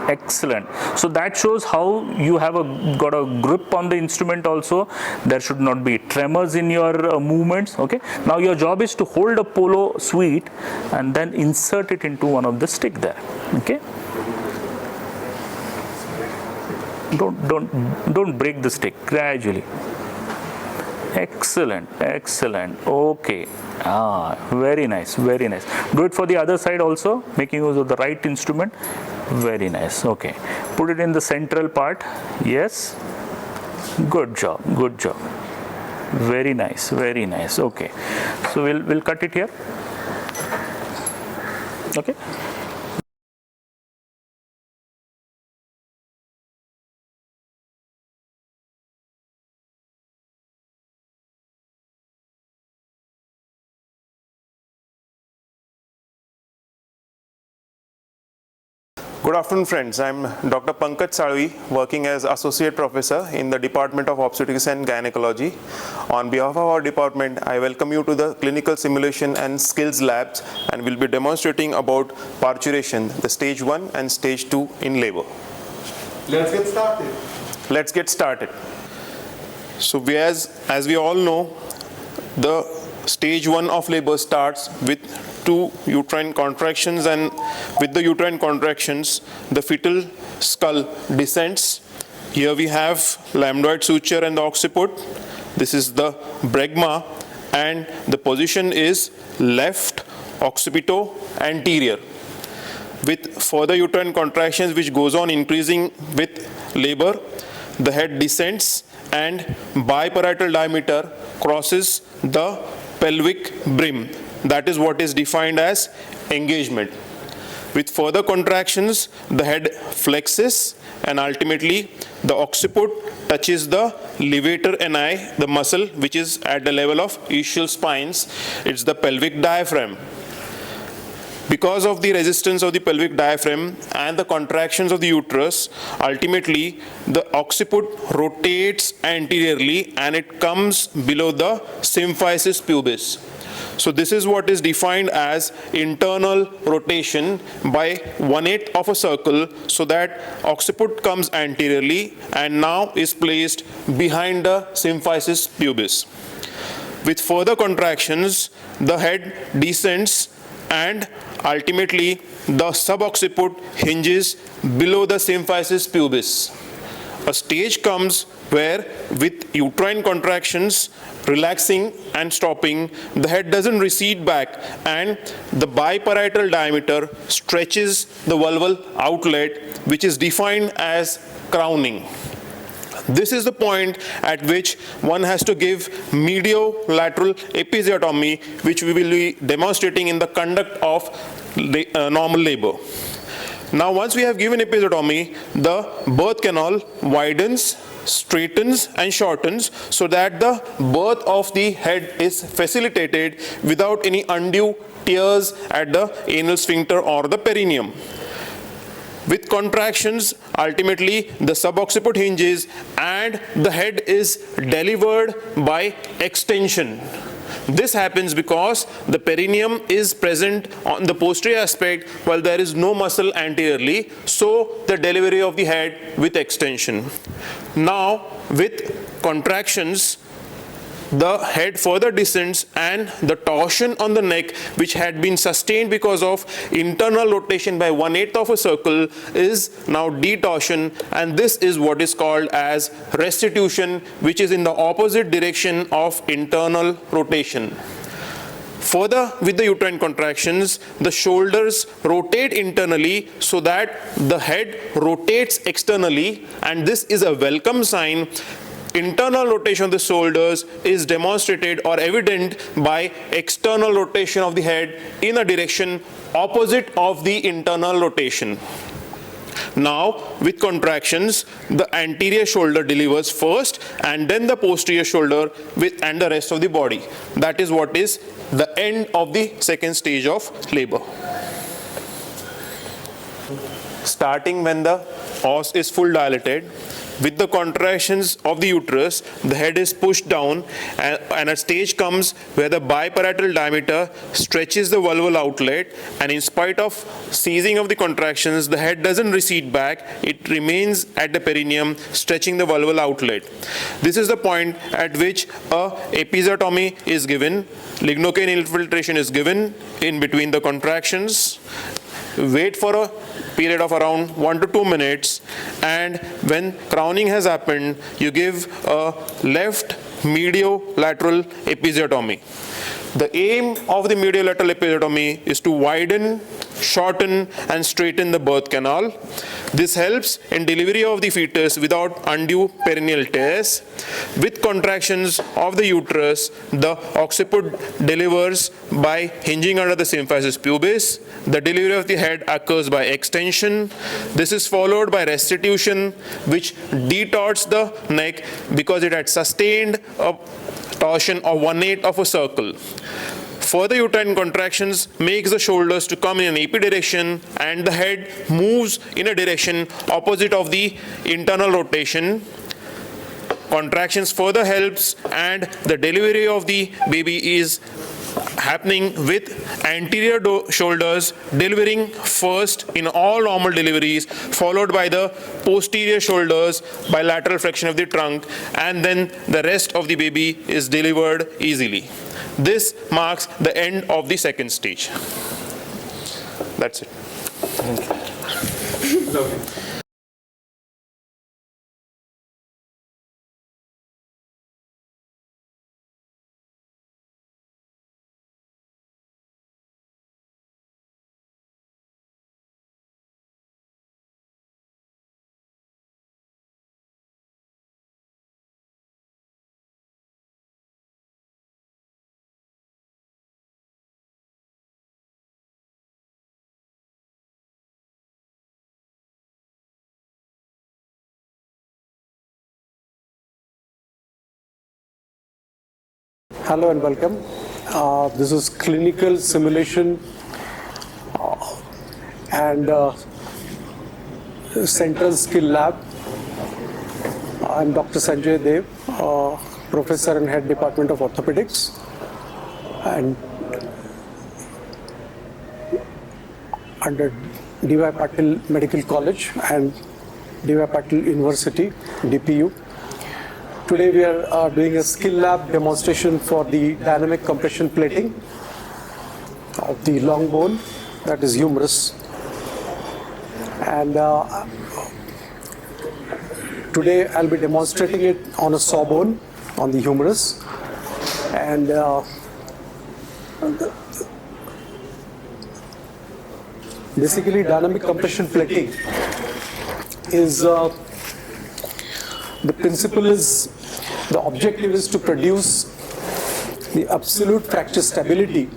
excellent. So that shows how you have got a grip on the instrument also. There should not be tremors in your movements. Okay, now your job is to hold a polo sweet and then insert it into one of the stick there. Okay, Don't break the stick. Gradually. Excellent. Okay. Very nice. Do it for the other side also, making use of the right instrument. Very nice. Okay. Put it in the central part. Yes. Good job. Very nice. Okay. So we'll cut it here. Okay. Good afternoon, friends. I'm Dr. Pankaj Salvi, working as Associate Professor in the Department of Obstetrics and Gynecology. On behalf of our department, I welcome you to the Clinical Simulation and Skills Labs, and we'll be demonstrating about parturition, the stage 1 and stage 2 in labor. Let's get started. So as we all know, the stage 1 of labor starts with 2 uterine contractions, and with the uterine contractions, the fetal skull descends. Here we have lambdoid suture and the occiput. This is the bregma, and the position is left occipito anterior. With further uterine contractions which goes on increasing with labor, the head descends and biparietal diameter crosses the pelvic brim. That is what is defined as engagement. With further contractions, the head flexes and ultimately the occiput touches the levator ani, the muscle which is at the level of ischial spines. It's the pelvic diaphragm. Because of the resistance of the pelvic diaphragm and the contractions of the uterus, ultimately the occiput rotates anteriorly and it comes below the symphysis pubis. So this is what is defined as internal rotation by 1/8 of a circle, so that occiput comes anteriorly and now is placed behind the symphysis pubis. With further contractions, the head descends and ultimately the subocciput hinges below the symphysis pubis. A stage comes where with uterine contractions relaxing and stopping, the head doesn't recede back and the biparietal diameter stretches the vulval outlet, which is defined as crowning. This is the point at which one has to give mediolateral episiotomy, which we will be demonstrating in the conduct of normal labor. Now, once we have given episiotomy, the birth canal widens, straightens and shortens so that the birth of the head is facilitated without any undue tears at the anal sphincter or the perineum. With contractions, ultimately the subocciput hinges and the head is delivered by extension. This happens because the perineum is present on the posterior aspect while there is no muscle anteriorly, so the delivery of the head with extension. Now, with contractions, the head further descends and the torsion on the neck, which had been sustained because of internal rotation by 1/8 of a circle, is now detorsion, and this is what is called as restitution, which is in the opposite direction of internal rotation. Further, with the uterine contractions, the shoulders rotate internally so that the head rotates externally, and this is a welcome sign. Internal rotation of the shoulders is demonstrated or evident by external rotation of the head in a direction opposite of the internal rotation. Now, with contractions, the anterior shoulder delivers first and then the posterior shoulder and the rest of the body. That is what is the end of the second stage of labor. Starting when the os is full dilated, with the contractions of the uterus, the head is pushed down and a stage comes where the biparietal diameter stretches the vulval outlet, and in spite of ceasing of the contractions, the head doesn't recede back, it remains at the perineum, stretching the vulval outlet. This is the point at which a episiotomy is given, lignocaine infiltration is given in between the contractions. wait for a period of around 1 to 2 minutes, and when crowning has happened, you give a left mediolateral episiotomy. The aim of the mediolateral episiotomy is to widen, shorten and straighten the birth canal. This helps in delivery of the fetus without undue perineal tears. With contractions of the uterus, the occiput delivers by hinging under the symphysis pubis. The delivery of the head occurs by extension. This is followed by restitution, which detorts the neck because it had sustained a torsion of 1/8 of a circle. Further uterine contractions makes the shoulders to come in an epidirection and the head moves in a direction opposite of the internal rotation. Contractions further helps and the delivery of the baby is happening with anterior shoulders delivering first in all normal deliveries, followed by the posterior shoulders by lateral flexion of the trunk, and then the rest of the baby is delivered easily. This marks the end of the second stage. That's it. Lovely. Hello and welcome. This is clinical simulation and central skill lab. I'm Dr. Sanjay Dev, professor and head department of orthopedics, and under D.Y. Patil Medical College and D.Y. Patil University, DPU. Today we are doing a skill lab demonstration for the dynamic compression plating of the long bone, that is humerus. And today I'll be demonstrating it on a sawbone on the humerus. And basically dynamic compression plating is the principle is, the objective is to produce the absolute fracture stability,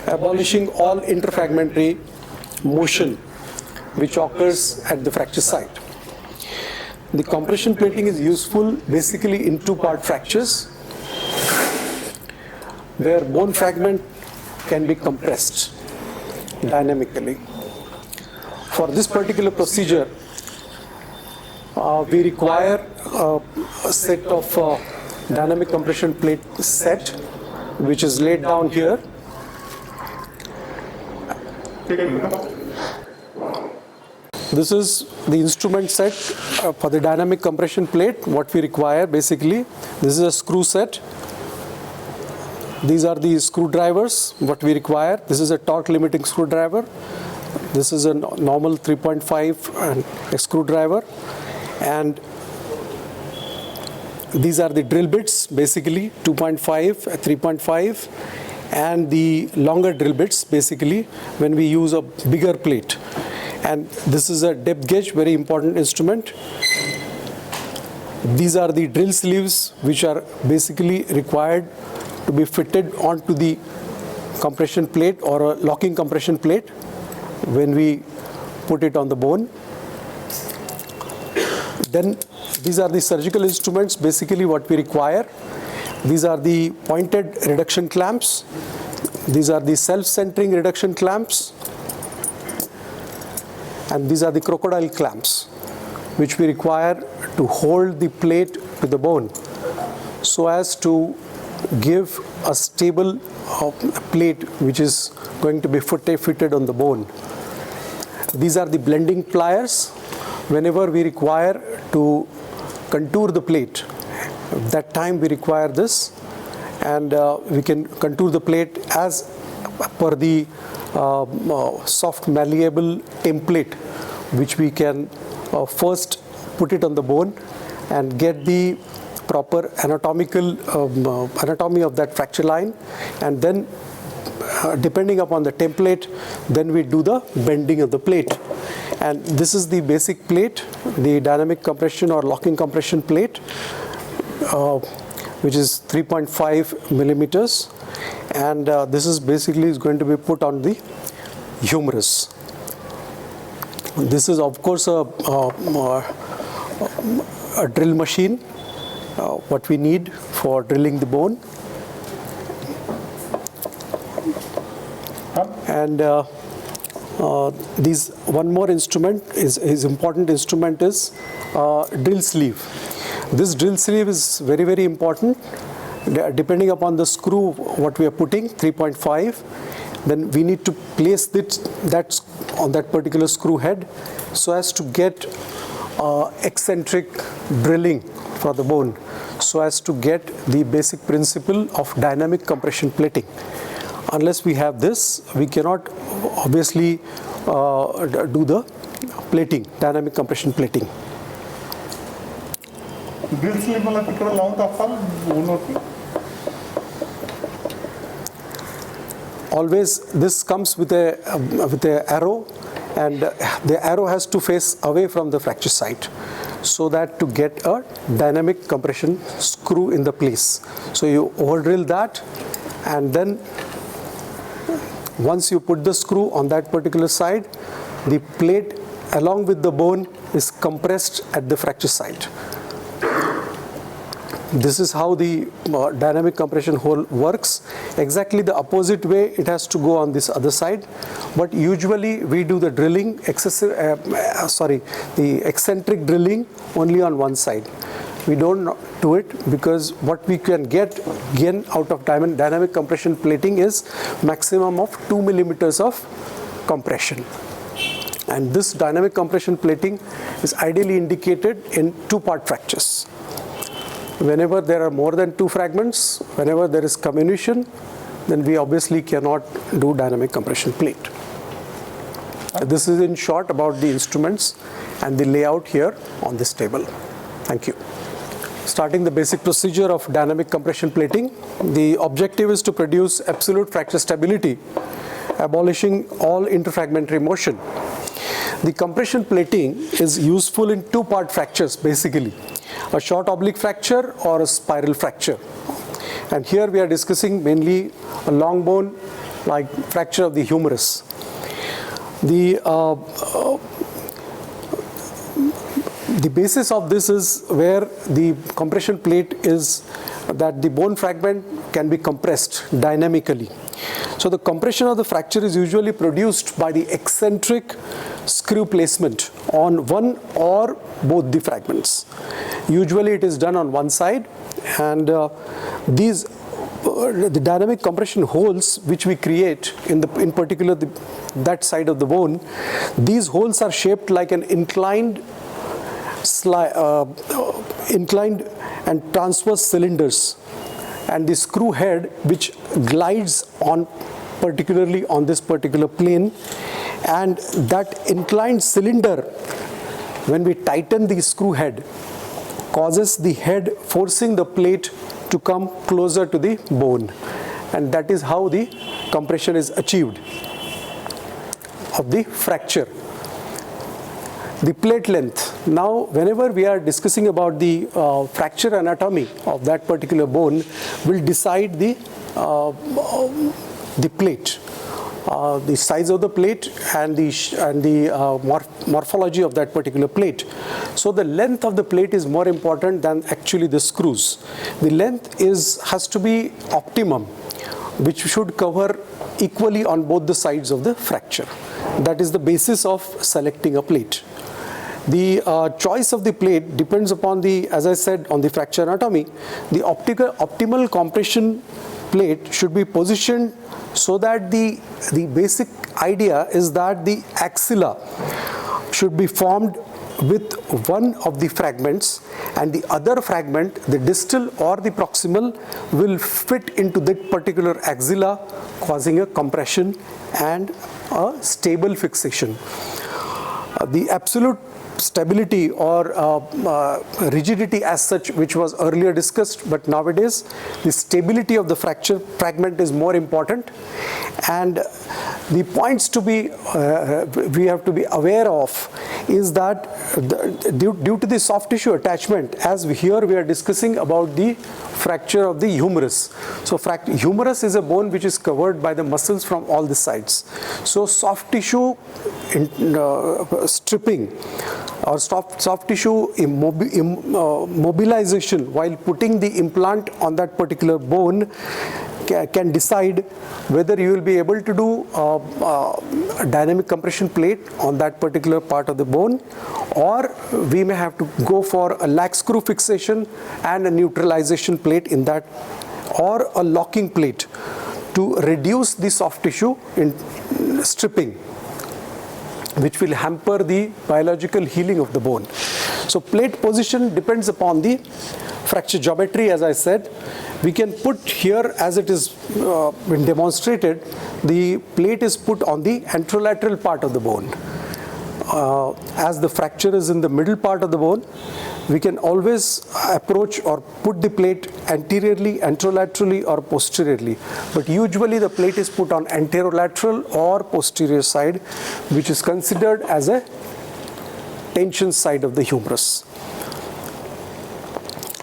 abolishing all interfragmentary motion which occurs at the fracture site. The compression plating is useful basically in two-part fractures, where bone fragment can be compressed dynamically. For this particular procedure, we require a set of dynamic compression plate set, which is laid down here. This is the instrument set for the dynamic compression plate. What we require basically, this is a screw set. These are the screwdrivers, what we require. This is a torque limiting screwdriver. This is a normal 3.5 screwdriver. And these are the drill bits, basically 2.5, 3.5, and the longer drill bits, basically when we use a bigger plate. And this is a depth gauge, very important instrument. These are the drill sleeves which are basically required to be fitted onto the compression plate or a locking compression plate when we put it on the bone. Then these are the surgical instruments, basically what we require. These are the pointed reduction clamps. These are the self-centering reduction clamps. And these are the crocodile clamps, which we require to hold the plate to the bone so as to give a stable plate which is going to be fitted on the bone. These are the blending pliers. Whenever we require to contour the plate, that time we require this, and we can contour the plate as per the soft malleable template which we can first put it on the bone and get the proper anatomical anatomy of that fracture line, and then depending upon the template, then we do the bending of the plate. And this is the basic plate, the dynamic compression or locking compression plate, which is 3.5 millimeters, and this is basically going to be put on the humerus. This is of course a drill machine, what we need for drilling the bone. And these one more instrument is important instrument is drill sleeve. This drill sleeve is very, very important. Depending upon the screw what we are putting, 3.5, then we need to place that on that particular screw head so as to get eccentric drilling for the bone, so as to get the basic principle of dynamic compression plating. Unless we have this, we cannot obviously do the plating, dynamic compression plating. Drill sleeve मतलब कितना long था Bono की? Always this comes with a arrow, and the arrow has to face away from the fracture site, so that to get a dynamic compression screw in the place. So you over drill that, and then once you put the screw on that particular side, the plate along with the bone is compressed at the fracture site. This is how the dynamic compression hole works. Exactly the opposite way it has to go on this other side, but usually we do the drilling, the eccentric drilling only on one side. We don't do it because what we can get again out of dynamic compression plating is maximum of 2 millimeters of compression. And this dynamic compression plating is ideally indicated in two-part fractures. Whenever there are more than 2 fragments, whenever there is comminution, then we obviously cannot do dynamic compression plate. This is in short about the instruments and the layout here on this table. Thank you. Starting the basic procedure of dynamic compression plating, the objective is to produce absolute fracture stability, abolishing all interfragmentary motion. The compression plating is useful in 2-part fractures basically, a short oblique fracture or a spiral fracture. And here we are discussing mainly a long bone like fracture of the humerus. The basis of this is where the compression plate is that the bone fragment can be compressed dynamically. So the compression of the fracture is usually produced by the eccentric screw placement on one or both the fragments. Usually it is done on one side, and the dynamic compression holes which we create in particular that side of the bone, these holes are shaped like an inclined and transverse cylinders, and the screw head which glides on particularly on this particular plane, and that inclined cylinder, when we tighten the screw head, causes the head forcing the plate to come closer to the bone, and that is how the compression is achieved of the fracture. The plate length. Now, whenever we are discussing about the fracture anatomy of that particular bone, will decide the plate, the size of the plate, and the morphology of that particular plate. So the length of the plate is more important than actually the screws. The length has to be optimum, which should cover equally on both the sides of the fracture. That is the basis of selecting a plate. The choice of the plate depends upon the, as I said, on the fracture anatomy. The optimal compression plate should be positioned so that the basic idea is that the axilla should be formed with one of the fragments, and the other fragment, the distal or the proximal, will fit into that particular axilla, causing a compression and a stable fixation. The absolute stability or rigidity as such, which was earlier discussed, but nowadays the stability of the fracture fragment is more important, and the points to be we have to be aware of is that due to the soft tissue attachment, as here we are discussing about the fracture of the humerus. So humerus is a bone which is covered by the muscles from all the sides. So soft tissue stripping or soft tissue mobilization while putting the implant on that particular bone can decide whether you will be able to do a dynamic compression plate on that particular part of the bone, or we may have to go for a lag screw fixation and a neutralization plate in that, or a locking plate to reduce the soft tissue in stripping, which will hamper the biological healing of the bone. So plate position depends upon the fracture geometry. As I said, we can put here, as it is been demonstrated, the plate is put on the anterolateral part of the bone. As the fracture is in the middle part of the bone, we can always approach or put the plate anteriorly, anterolaterally or posteriorly. But usually the plate is put on anterolateral or posterior side, which is considered as a tension side of the humerus.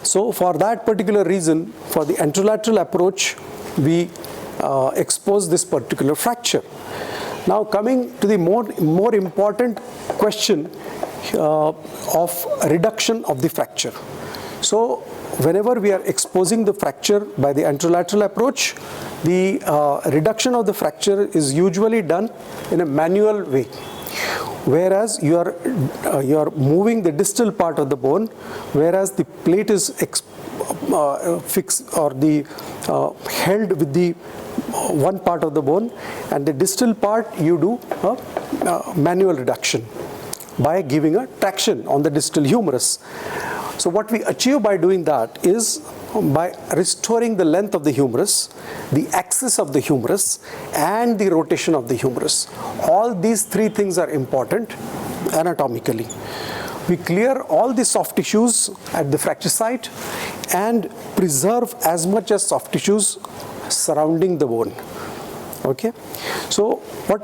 So for that particular reason, for the anterolateral approach, we expose this particular fracture. Now coming to the more important question of reduction of the fracture. So whenever we are exposing the fracture by the anterolateral approach, the reduction of the fracture is usually done in a manual way. Whereas you are moving the distal part of the bone, whereas the plate is fixed or the held with the one part of the bone, and the distal part you do a manual reduction by giving a traction on the distal humerus. So what we achieve by doing that is by restoring the length of the humerus, the axis of the humerus, and the rotation of the humerus. All these three things are important anatomically. We clear all the soft tissues at the fracture site and preserve as much as soft tissues surrounding the bone. Okay, so what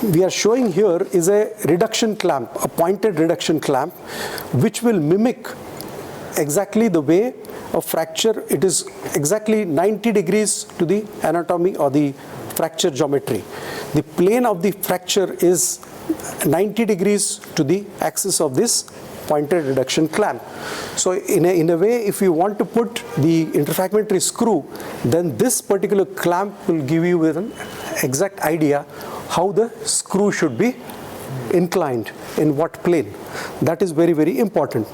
we are showing here is a reduction clamp, a pointed reduction clamp, which will mimic exactly the way of fracture. It is exactly 90 degrees to the anatomy or the fracture geometry. The plane of the fracture is 90 degrees to the axis of this pointed reduction clamp. So in a way, if you want to put the interfragmentary screw, then this particular clamp will give you with an exact idea how the screw should be inclined, in what plane. That is very, very important.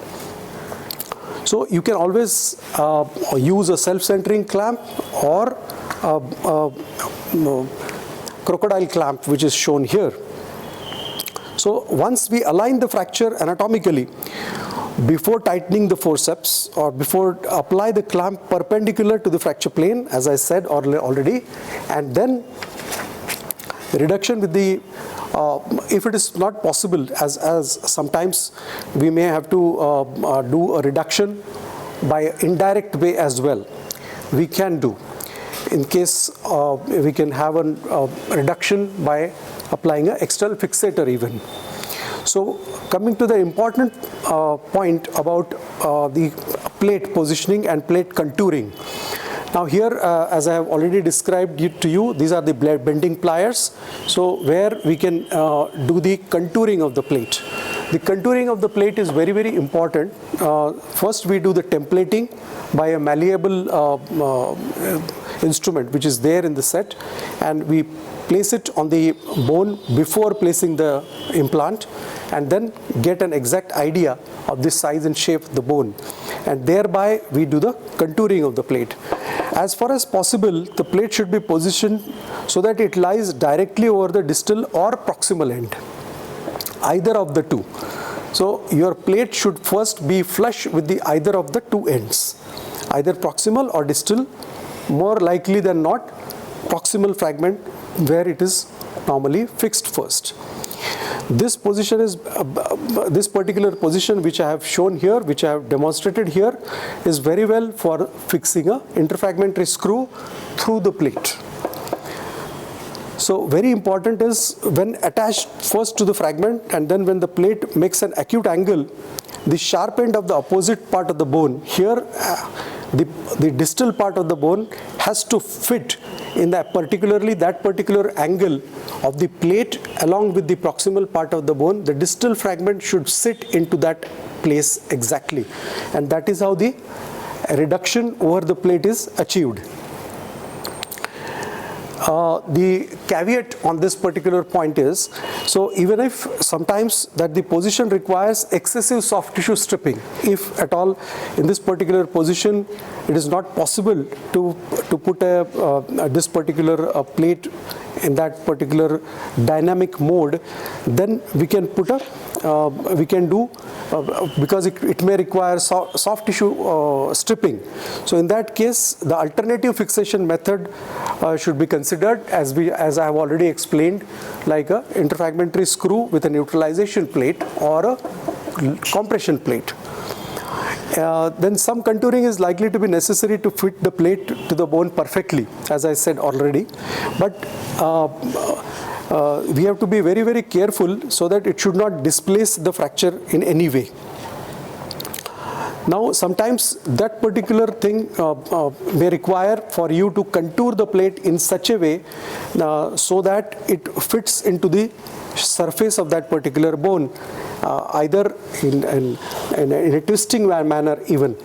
So you can always use a self-centering clamp or crocodile clamp, which is shown here. So once we align the fracture anatomically, before tightening the forceps or before apply the clamp perpendicular to the fracture plane, as I said already, and then reduction with the if it is not possible, as sometimes we may have to do a reduction by indirect way as well, we can do. In case we can have a reduction by applying an external fixator even. So coming to the important point about the plate positioning and plate contouring. Now here, as I have already described it to you, these are the bending pliers. So where we can do the contouring of the plate. The contouring of the plate is very, very important. First we do the templating by a malleable instrument which is there in the set, and we place it on the bone before placing the implant, and then get an exact idea of the size and shape of the bone, and thereby we do the contouring of the plate. As far as possible, the plate should be positioned so that it lies directly over the distal or proximal end, either of the two. So your plate should first be flush with the either of the two ends, either proximal or distal. More likely than not, proximal fragment where it is normally fixed first. This position is this particular position which I have shown here, which I have demonstrated here, is very well for fixing a interfragmentary screw through the plate. So very important is when attached first to the fragment, and then when the plate makes an acute angle, the sharp end of the opposite part of the bone here, the distal part of the bone has to fit in that particular angle of the plate along with the proximal part of the bone. The distal fragment should sit into that place exactly, and that is how the reduction over the plate is achieved. The caveat on this particular point is, so even if sometimes that the position requires excessive soft tissue stripping, if at all in this particular position it is not possible to put this particular plate in that particular dynamic mode, then we can put we can do because it may require soft tissue stripping. So in that case, the alternative fixation method should be considered, as I have already explained, like a interfragmentary screw with a neutralization plate or a compression plate. Then some contouring is likely to be necessary to fit the plate to the bone perfectly, as I said already. But we have to be very, very careful so that it should not displace the fracture in any way. Now, sometimes that particular thing may require for you to contour the plate in such a way so that it fits into the surface of that particular bone, either in a twisting manner even,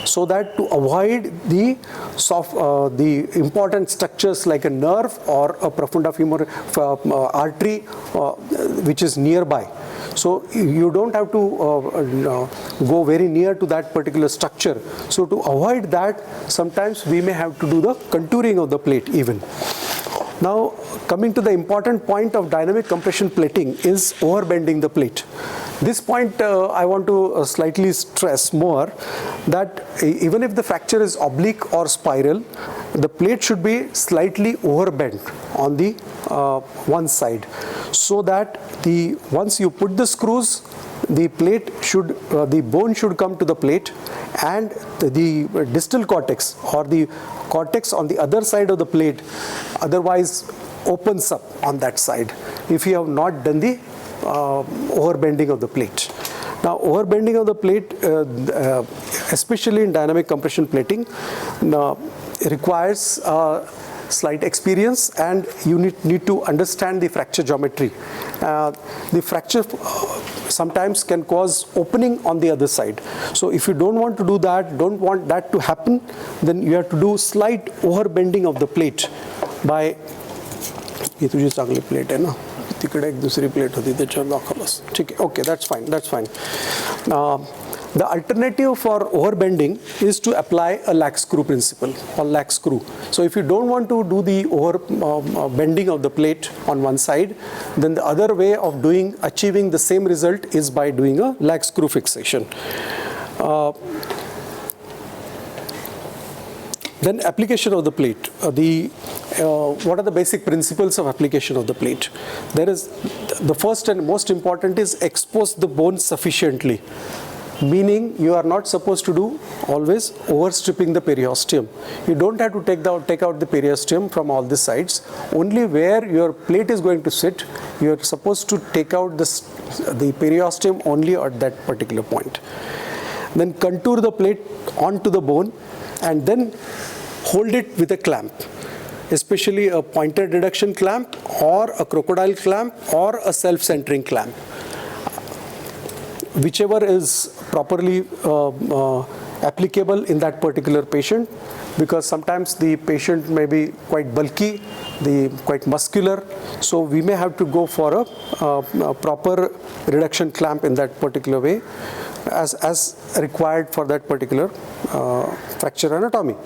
so that to avoid the important structures like a nerve or a profunda femoral artery which is nearby. So you don't have to go very near to that particular structure. So to avoid that, sometimes we may have to do the contouring of the plate even. Now, coming to the important point of dynamic compression plating is overbending the plate. This point I want to slightly stress more, that even if the fracture is oblique or spiral, the plate should be slightly overbent on the one side, so that once you put the screws, the bone should come to the plate, and the distal cortex or the cortex on the other side of the plate otherwise opens up on that side if you have not done the overbending of the plate. Now, overbending of the plate, especially in dynamic compression plating, requires slight experience, and you need to understand the fracture geometry. The fracture sometimes can cause opening on the other side. So if you don't want to do that, don't want that to happen, then you have to do slight overbending of the plate by ये तुझी चांगली plate है ना, तिकडे एक दूसरी plate होती त्याच्यावर दाखवलंस, ठीक आहे, okay, that's fine. The alternative for overbending is to apply a lag screw principle or lag screw. So if you don't want to do the bending of the plate on one side, then the other way of achieving the same result is by doing a lag screw fixation. Then application of the plate. What are the basic principles of application of the plate? There is the first and most important is expose the bone sufficiently. Meaning you are not supposed to do always overstripping the periosteum. You don't have to take out the periosteum from all the sides. Only where your plate is going to sit, you are supposed to take out the periosteum only at that particular point. Then contour the plate onto the bone and then hold it with a clamp, especially a pointed reduction clamp or a crocodile clamp or a self-centering clamp, whichever is properly applicable in that particular patient, because sometimes the patient may be quite bulky, quite muscular, so we may have to go for a proper reduction clamp in that particular way as required for that particular fracture anatomy.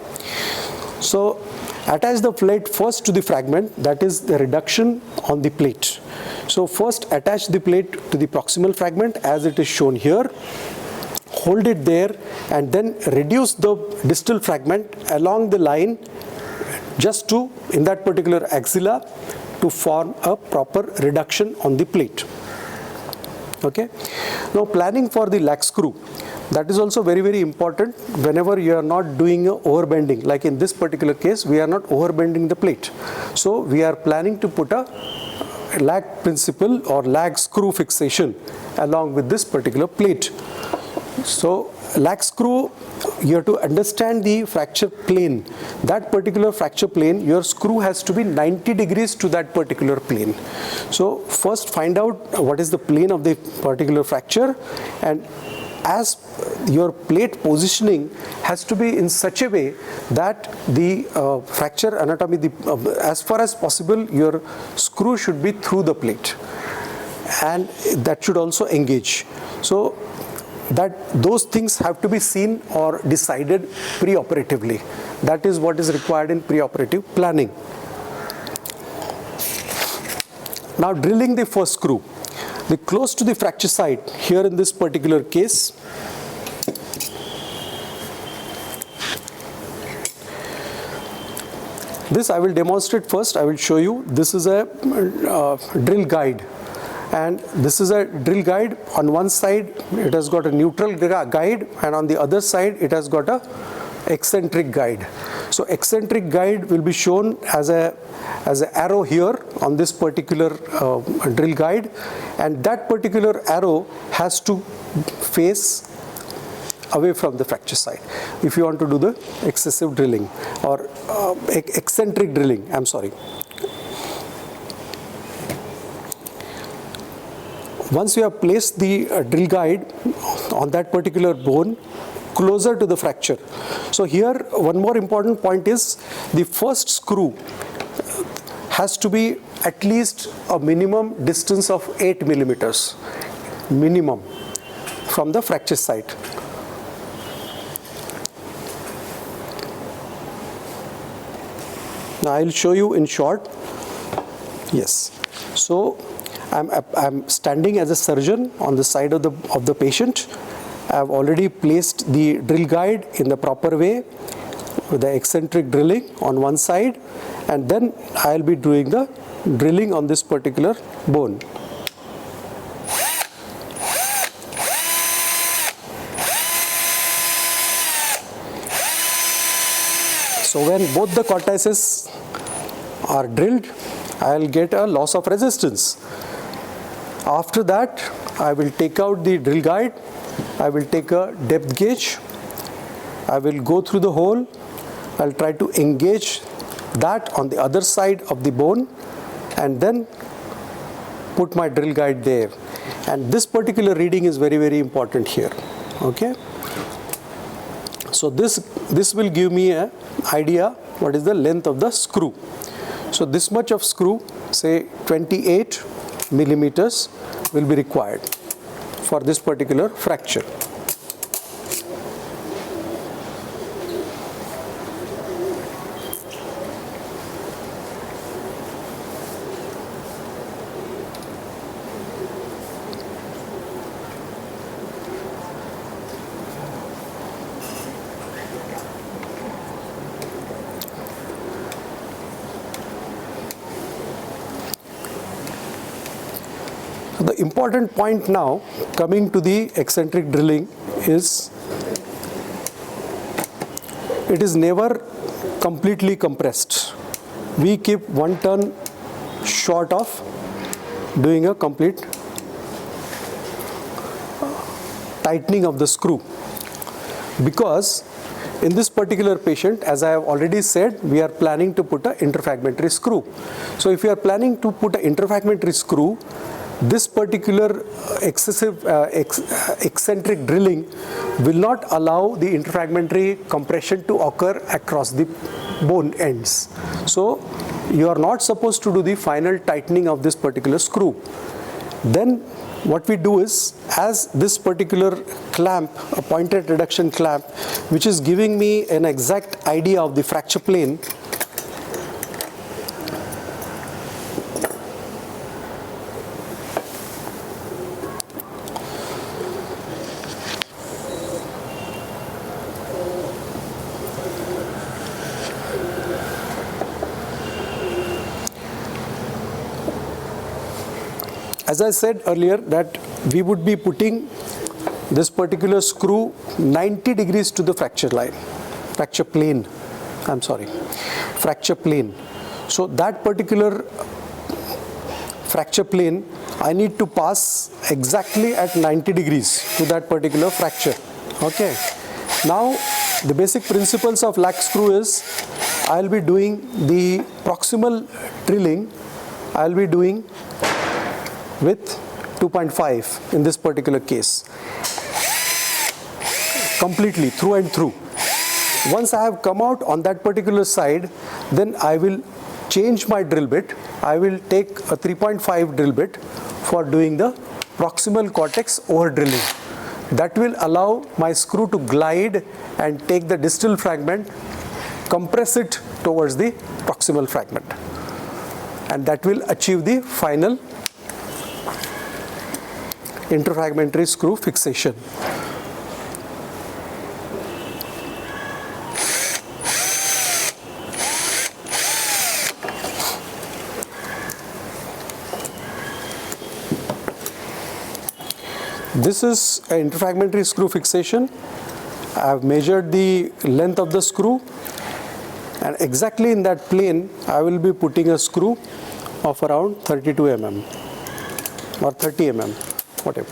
So attach the plate first to the fragment, that is the reduction on the plate. So first attach the plate to the proximal fragment as it is shown here. Hold it there and then reduce the distal fragment along the line just to, in that particular axilla, to form a proper reduction on the plate. Okay. Now planning for the lag screw. That is also very, very important whenever you are not doing a overbending. Like in this particular case, we are not overbending the plate. So we are planning to put a lag principle or lag screw fixation along with this particular plate. So lag screw, you have to understand the fracture plane. That particular fracture plane, your screw has to be 90 degrees to that particular plane. So first find out what is the plane of the particular fracture, and as your plate positioning has to be in such a way that the fracture anatomy, as far as possible, your screw should be through the plate, and that should also engage. So that those things have to be seen or decided pre-operatively. That is what is required in pre-operative planning. Now drilling the first screw. The close to the fracture site, here in this particular case, this I will demonstrate first. I will show you. This is a drill guide, and this is a drill guide. On one side it has got a neutral guide, and on the other side it has got a eccentric guide. So eccentric guide will be shown as an arrow here on this particular drill guide, and that particular arrow has to face away from the fracture site if you want to do the excessive drilling or eccentric drilling. I'm sorry. Once you have placed the drill guide on that particular bone closer to the fracture. So here one more important point is the first screw has to be at least a minimum distance of 8 millimeters minimum from the fracture site. Now I will show you in short. Yes. So I'm standing as a surgeon on the side of the patient. I have already placed the drill guide in the proper way with the eccentric drilling on one side, and then I will be doing the drilling on this particular bone. So when both the cortices are drilled, I will get a loss of resistance. After that, I will take out the drill guide, I will take a depth gauge, I will go through the hole, I will try to engage that on the other side of the bone, and then put my drill guide there. And this particular reading is very, very important here. Okay. So this will give me an idea what is the length of the screw. So this much of screw, say 28 millimeters, will be required for this particular fracture. The important point now, coming to the eccentric drilling, is it is never completely compressed. We keep one turn short of doing a complete tightening of the screw, because in this particular patient, as I have already said, we are planning to put an interfragmentary screw. So if you are planning to put an interfragmentary screw, this particular excessive eccentric drilling will not allow the interfragmentary compression to occur across the bone ends. So you are not supposed to do the final tightening of this particular screw. Then what we do is, as this particular clamp, a pointed reduction clamp, which is giving me an exact idea of the fracture plane, as I said earlier, that we would be putting this particular screw 90 degrees to the fracture line, fracture plane, fracture plane. So that particular fracture plane, I need to pass exactly at 90 degrees to that particular fracture. Okay. Now, the basic principles of lag screw is, I'll be doing the proximal drilling, I'll be doing with 2.5 in this particular case, completely through and through. Once I have come out on that particular side, then I will change my drill bit. I will take a 3.5 drill bit for doing the proximal cortex over drilling. That will allow my screw to glide and take the distal fragment, compress it towards the proximal fragment, and that will achieve the final interfragmentary screw fixation. This is an interfragmentary screw fixation. I have measured the length of the screw, and exactly in that plane I will be putting a screw of around 32 mm or 30 mm, whatever.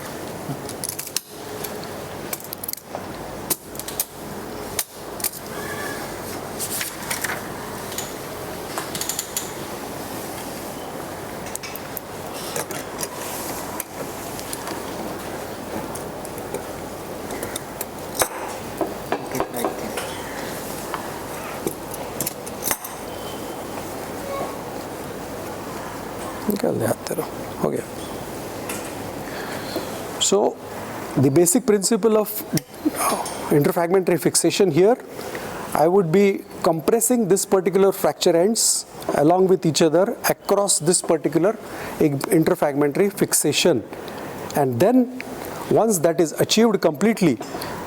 Okay. So the basic principle of interfragmentary fixation here, I would be compressing this particular fracture ends along with each other across this particular interfragmentary fixation, and then once that is achieved completely,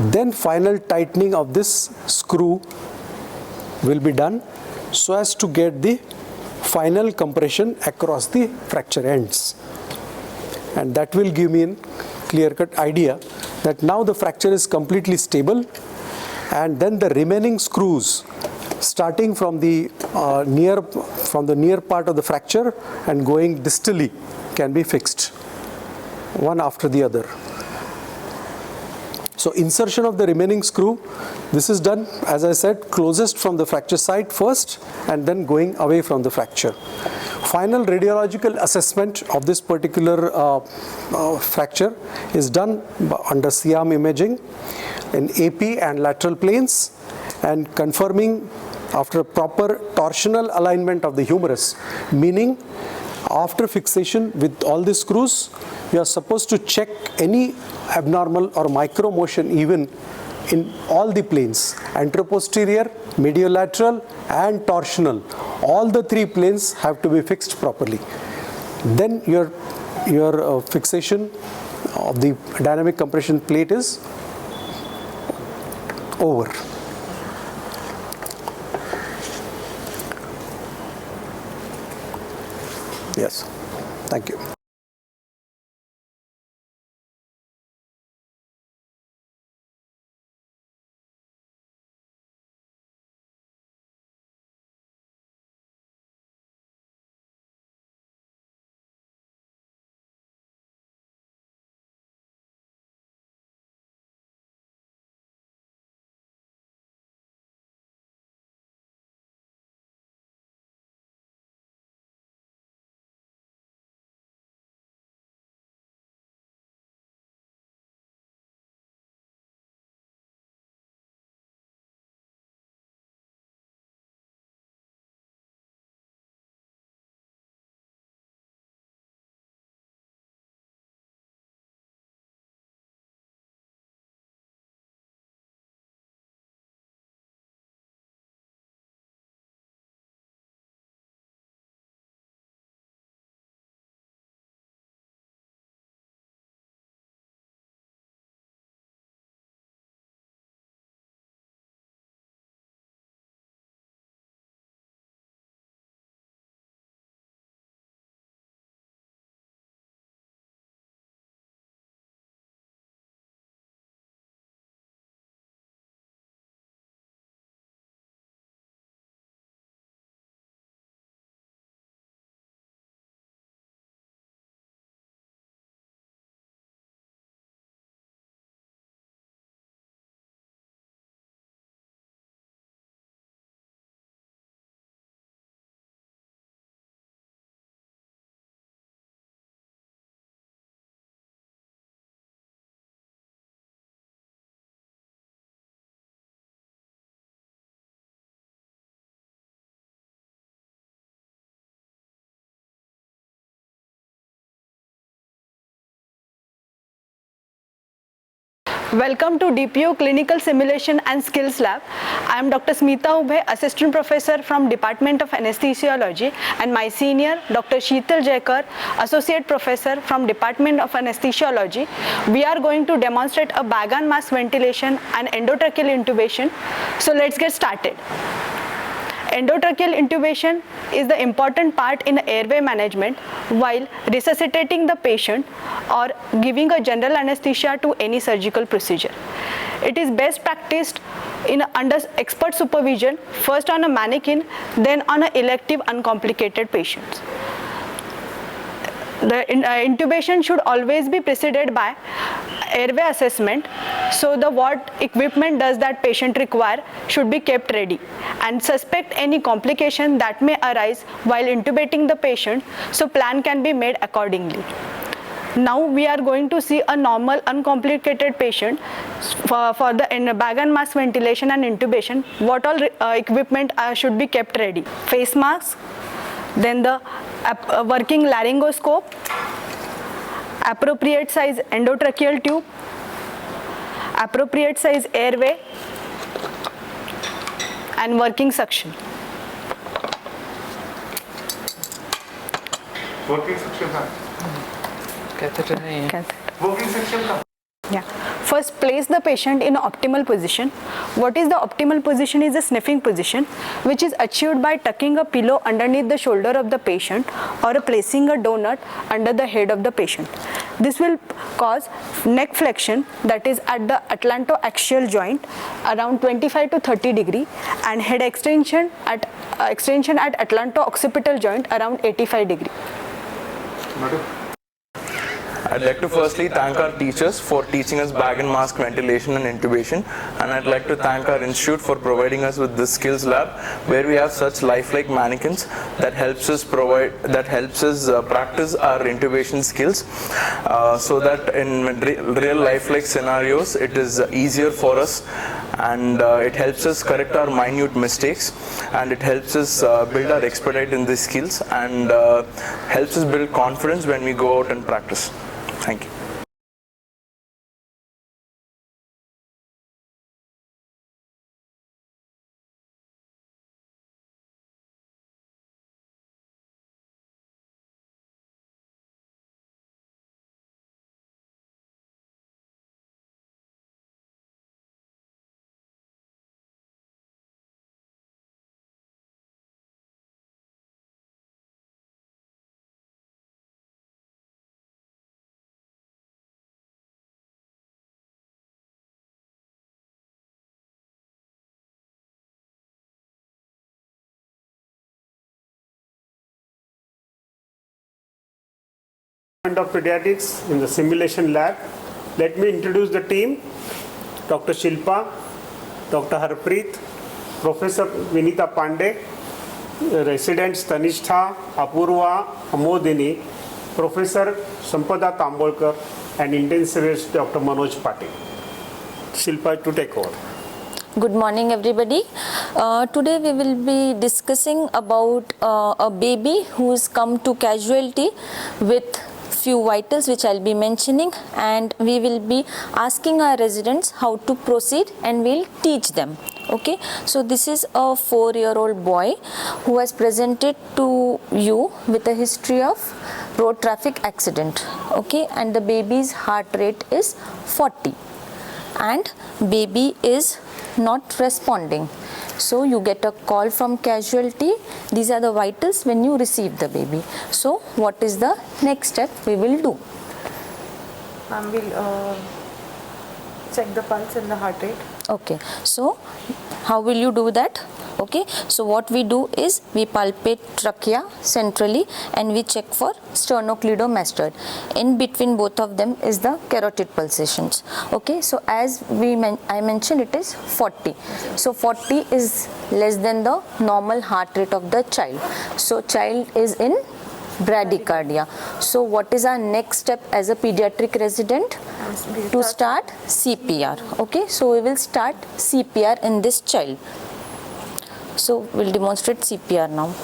then final tightening of this screw will be done so as to get the final compression across the fracture ends, and that will give me a clear-cut idea that now the fracture is completely stable, and then the remaining screws starting from the near part of the fracture and going distally can be fixed one after the other. So insertion of the remaining screw, this is done, as I said, closest from the fracture site first and then going away from the fracture. Final radiological assessment of this particular fracture is done under SIAM imaging in AP and lateral planes, and confirming after proper torsional alignment of the humerus, meaning after fixation with all the screws, you are supposed to check any abnormal or micro motion even in all the planes, anteroposterior, mediolateral and torsional. All the three planes have to be fixed properly. Then your fixation of the dynamic compression plate is over. Yes, thank you. Welcome to DPU Clinical Simulation and Skills Lab. I am Dr. Smita Ubhe, Assistant Professor from Department of Anesthesiology, and my senior, Dr. Sheetal Jaikar, Associate Professor from Department of Anesthesiology. We are going to demonstrate a bag and mask ventilation and endotracheal intubation. So let's get started. Endotracheal intubation is the important part in airway management while resuscitating the patient or giving a general anesthesia to any surgical procedure. It is best practiced under expert supervision, first on a mannequin, then on an elective uncomplicated patients. The intubation should always be preceded by airway assessment, so the what equipment does that patient require should be kept ready, and suspect any complication that may arise while intubating the patient, so plan can be made accordingly. Now we are going to see a normal uncomplicated patient for the bag and mask ventilation and intubation. What all equipment should be kept ready: face mask, then the working laryngoscope, appropriate size endotracheal tube, appropriate size airway, and working suction. Working suction Working section. Yeah. First, place the patient in an optimal position. What is the optimal position? Is a sniffing position, which is achieved by tucking a pillow underneath the shoulder of the patient or placing a donut under the head of the patient. This will cause neck flexion, that is at the atlantoaxial joint around 25 to 30 degree, and head extension at atlanto-occipital joint around 85 degree. I'd like to firstly thank our teachers for teaching us bag and mask ventilation and intubation, and I'd like to thank our institute for providing us with this skills lab where we have such lifelike mannequins that helps us practice our intubation skills so that in real lifelike scenarios it is easier for us, and it helps us correct our minute mistakes, and it helps us build our expertise in these skills, and helps us build confidence when we go out and practice. Thank you. Of Pediatrics in the simulation lab. Let me introduce the team: Dr. Shilpa, Dr. Harpreet, Professor Vinita Pandey, residents Tanishtha, Apurva, Amodini, Professor Sampada Tambolkar, and intensivist Dr. Manoj Patil. Shilpa, to take over. Good morning everybody. Today we will be discussing about a baby who's come to casualty with few vitals which I'll be mentioning, and we will be asking our residents how to proceed and we'll teach them. Okay, so this is a 4-year-old boy who has presented to you with a history of road traffic accident. Okay, and the baby's heart rate is 40 and baby is not responding. So you get a call from casualty. These are the vitals when you receive the baby. So what is the next step we will do? We'll check the pulse and the heart rate. Okay, so how will you do that? Okay, so what we do is we palpate trachea centrally and we check for sternocleidomastoid. In between both of them is the carotid pulsations. Okay, so as I mentioned, it is 40. So 40 is less than the normal heart rate of the child. So child is in bradycardia. So what is our next step as a pediatric resident? To start CPR. Okay, so we will start CPR in this child. So we'll demonstrate CPR now.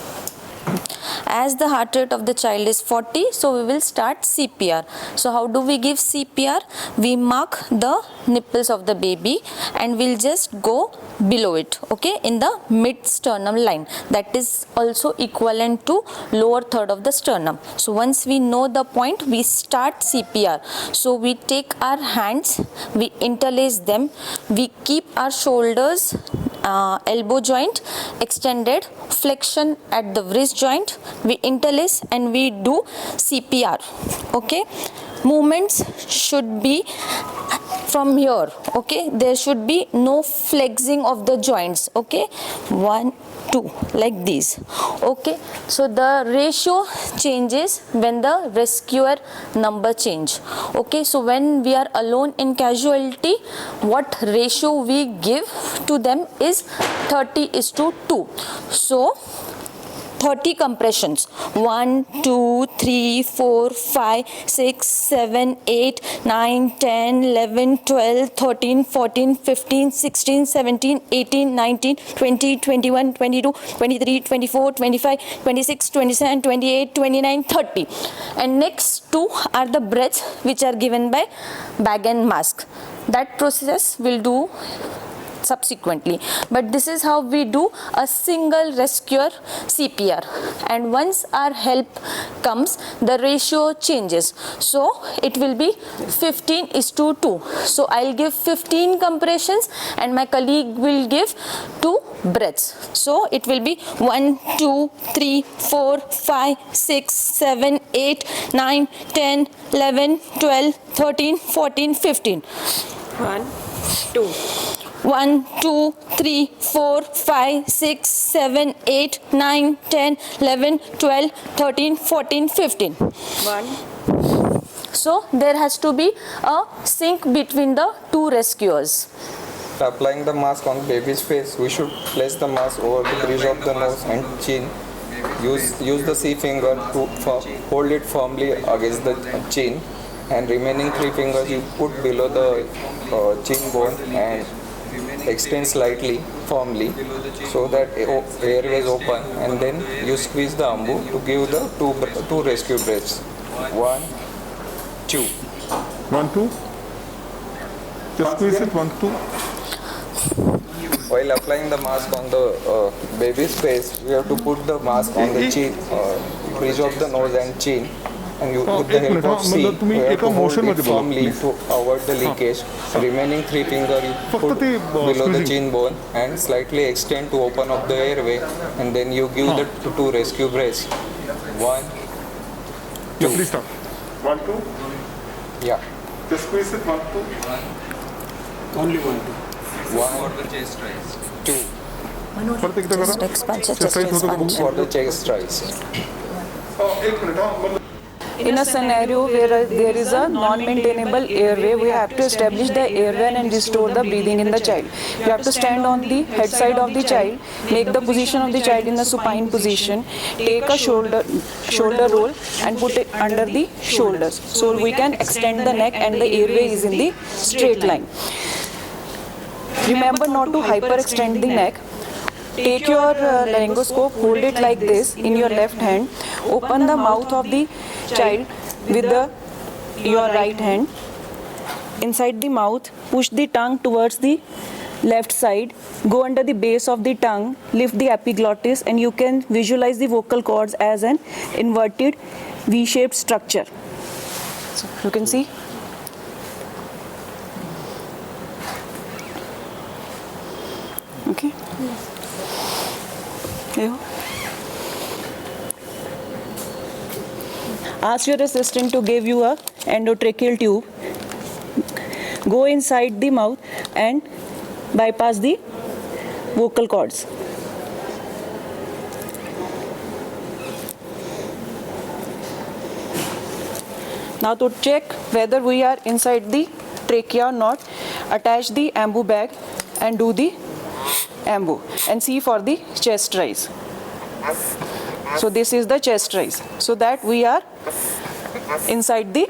As the heart rate of the child is 40, so we will start CPR. So how do we give CPR? We mark the nipples of the baby and we'll just go below it, okay, in the mid sternum line. That is also equivalent to lower third of the sternum. So once we know the point, we start CPR. So we take our hands, we interlace them, we keep our shoulders, elbow joint extended, flexion at the wrist joint, we interlace and we do CPR, okay. Movements should be from here, okay, there should be no flexing of the joints, okay, 1, 2, like this, okay. So the ratio changes when the rescuer number change, okay. So when we are alone in casualty, what ratio we give to them is 30:2. So 30 compressions, 1, 2, 3, 4, 5, 6, 7, 8, 9, 10, 11, 12, 13, 14, 15, 16, 17, 18, 19, 20, 21, 22, 23, 24, 25, 26, 27, 28, 29, 30. And next two are the breaths which are given by bag and mask. That process will do subsequently, but this is how we do a single rescuer CPR. And once our help comes, the ratio changes, so it will be 15:2. So I'll give 15 compressions and my colleague will give 2 breaths. So it will be 1, 2, 3, 4, 5, 6, 7, 8, 9, 10, 11, 12, 13, 14, 15. 1, 2. 1, 2, 3, 4, 5, 6, 7, 8, 9, 10, 11, 12, 13, 14, 15. 1. So there has to be a sync between the two rescuers. Applying the mask on baby's face, we should place the mask over the bridge of the nose and chin. Use the C finger to hold it firmly against the chin, and remaining 3 fingers you put below the chin bone and extend slightly firmly so that airway is open, and then you squeeze the ambu to give the two rescue breaths. 1, 2. 1, 2. Just squeeze it. 1, 2. While applying the mask on the baby's face, we have to put the mask on the chin, bridge of the nose and chin, and you with the help of C, you have to hold it firmly to avoid the leakage. Remaining 3 fingers you put below the chin bone and slightly extend to open up the airway, and then you give the 2 rescue breaths. 1, 2. Yeah, please stop. 1, 2. Yeah. Just squeeze it. 1, 2. Only 1, 2. 1 for the chest rise. 2 Chest expansion, chest expansion. for the chest rise. In a scenario where there is a non-maintainable airway, we have to establish the airway and restore the breathing in the child. You have to stand on the head side of the child, make the position of the child in the supine position, take a shoulder roll and put it under the shoulders, so we can extend the neck and the airway is in the straight line. Remember not to hyperextend the neck. Take your laryngoscope, hold it like this in your left hand, open the mouth of the child with your right hand. Inside the mouth, push the tongue towards the left side, go under the base of the tongue, lift the epiglottis, and you can visualize the vocal cords as an inverted V-shaped structure. So you can see. Okay. Ask your assistant to give you a endotracheal tube. Go inside the mouth and bypass the vocal cords. Now to check whether we are inside the trachea or not, attach the ambu bag and do the ambu and see for the chest rise. So this is the chest rise, so that we are inside the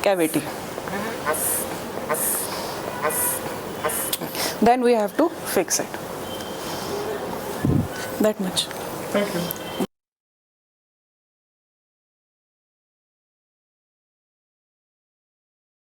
cavity. Then we have to fix it. That much. Thank you.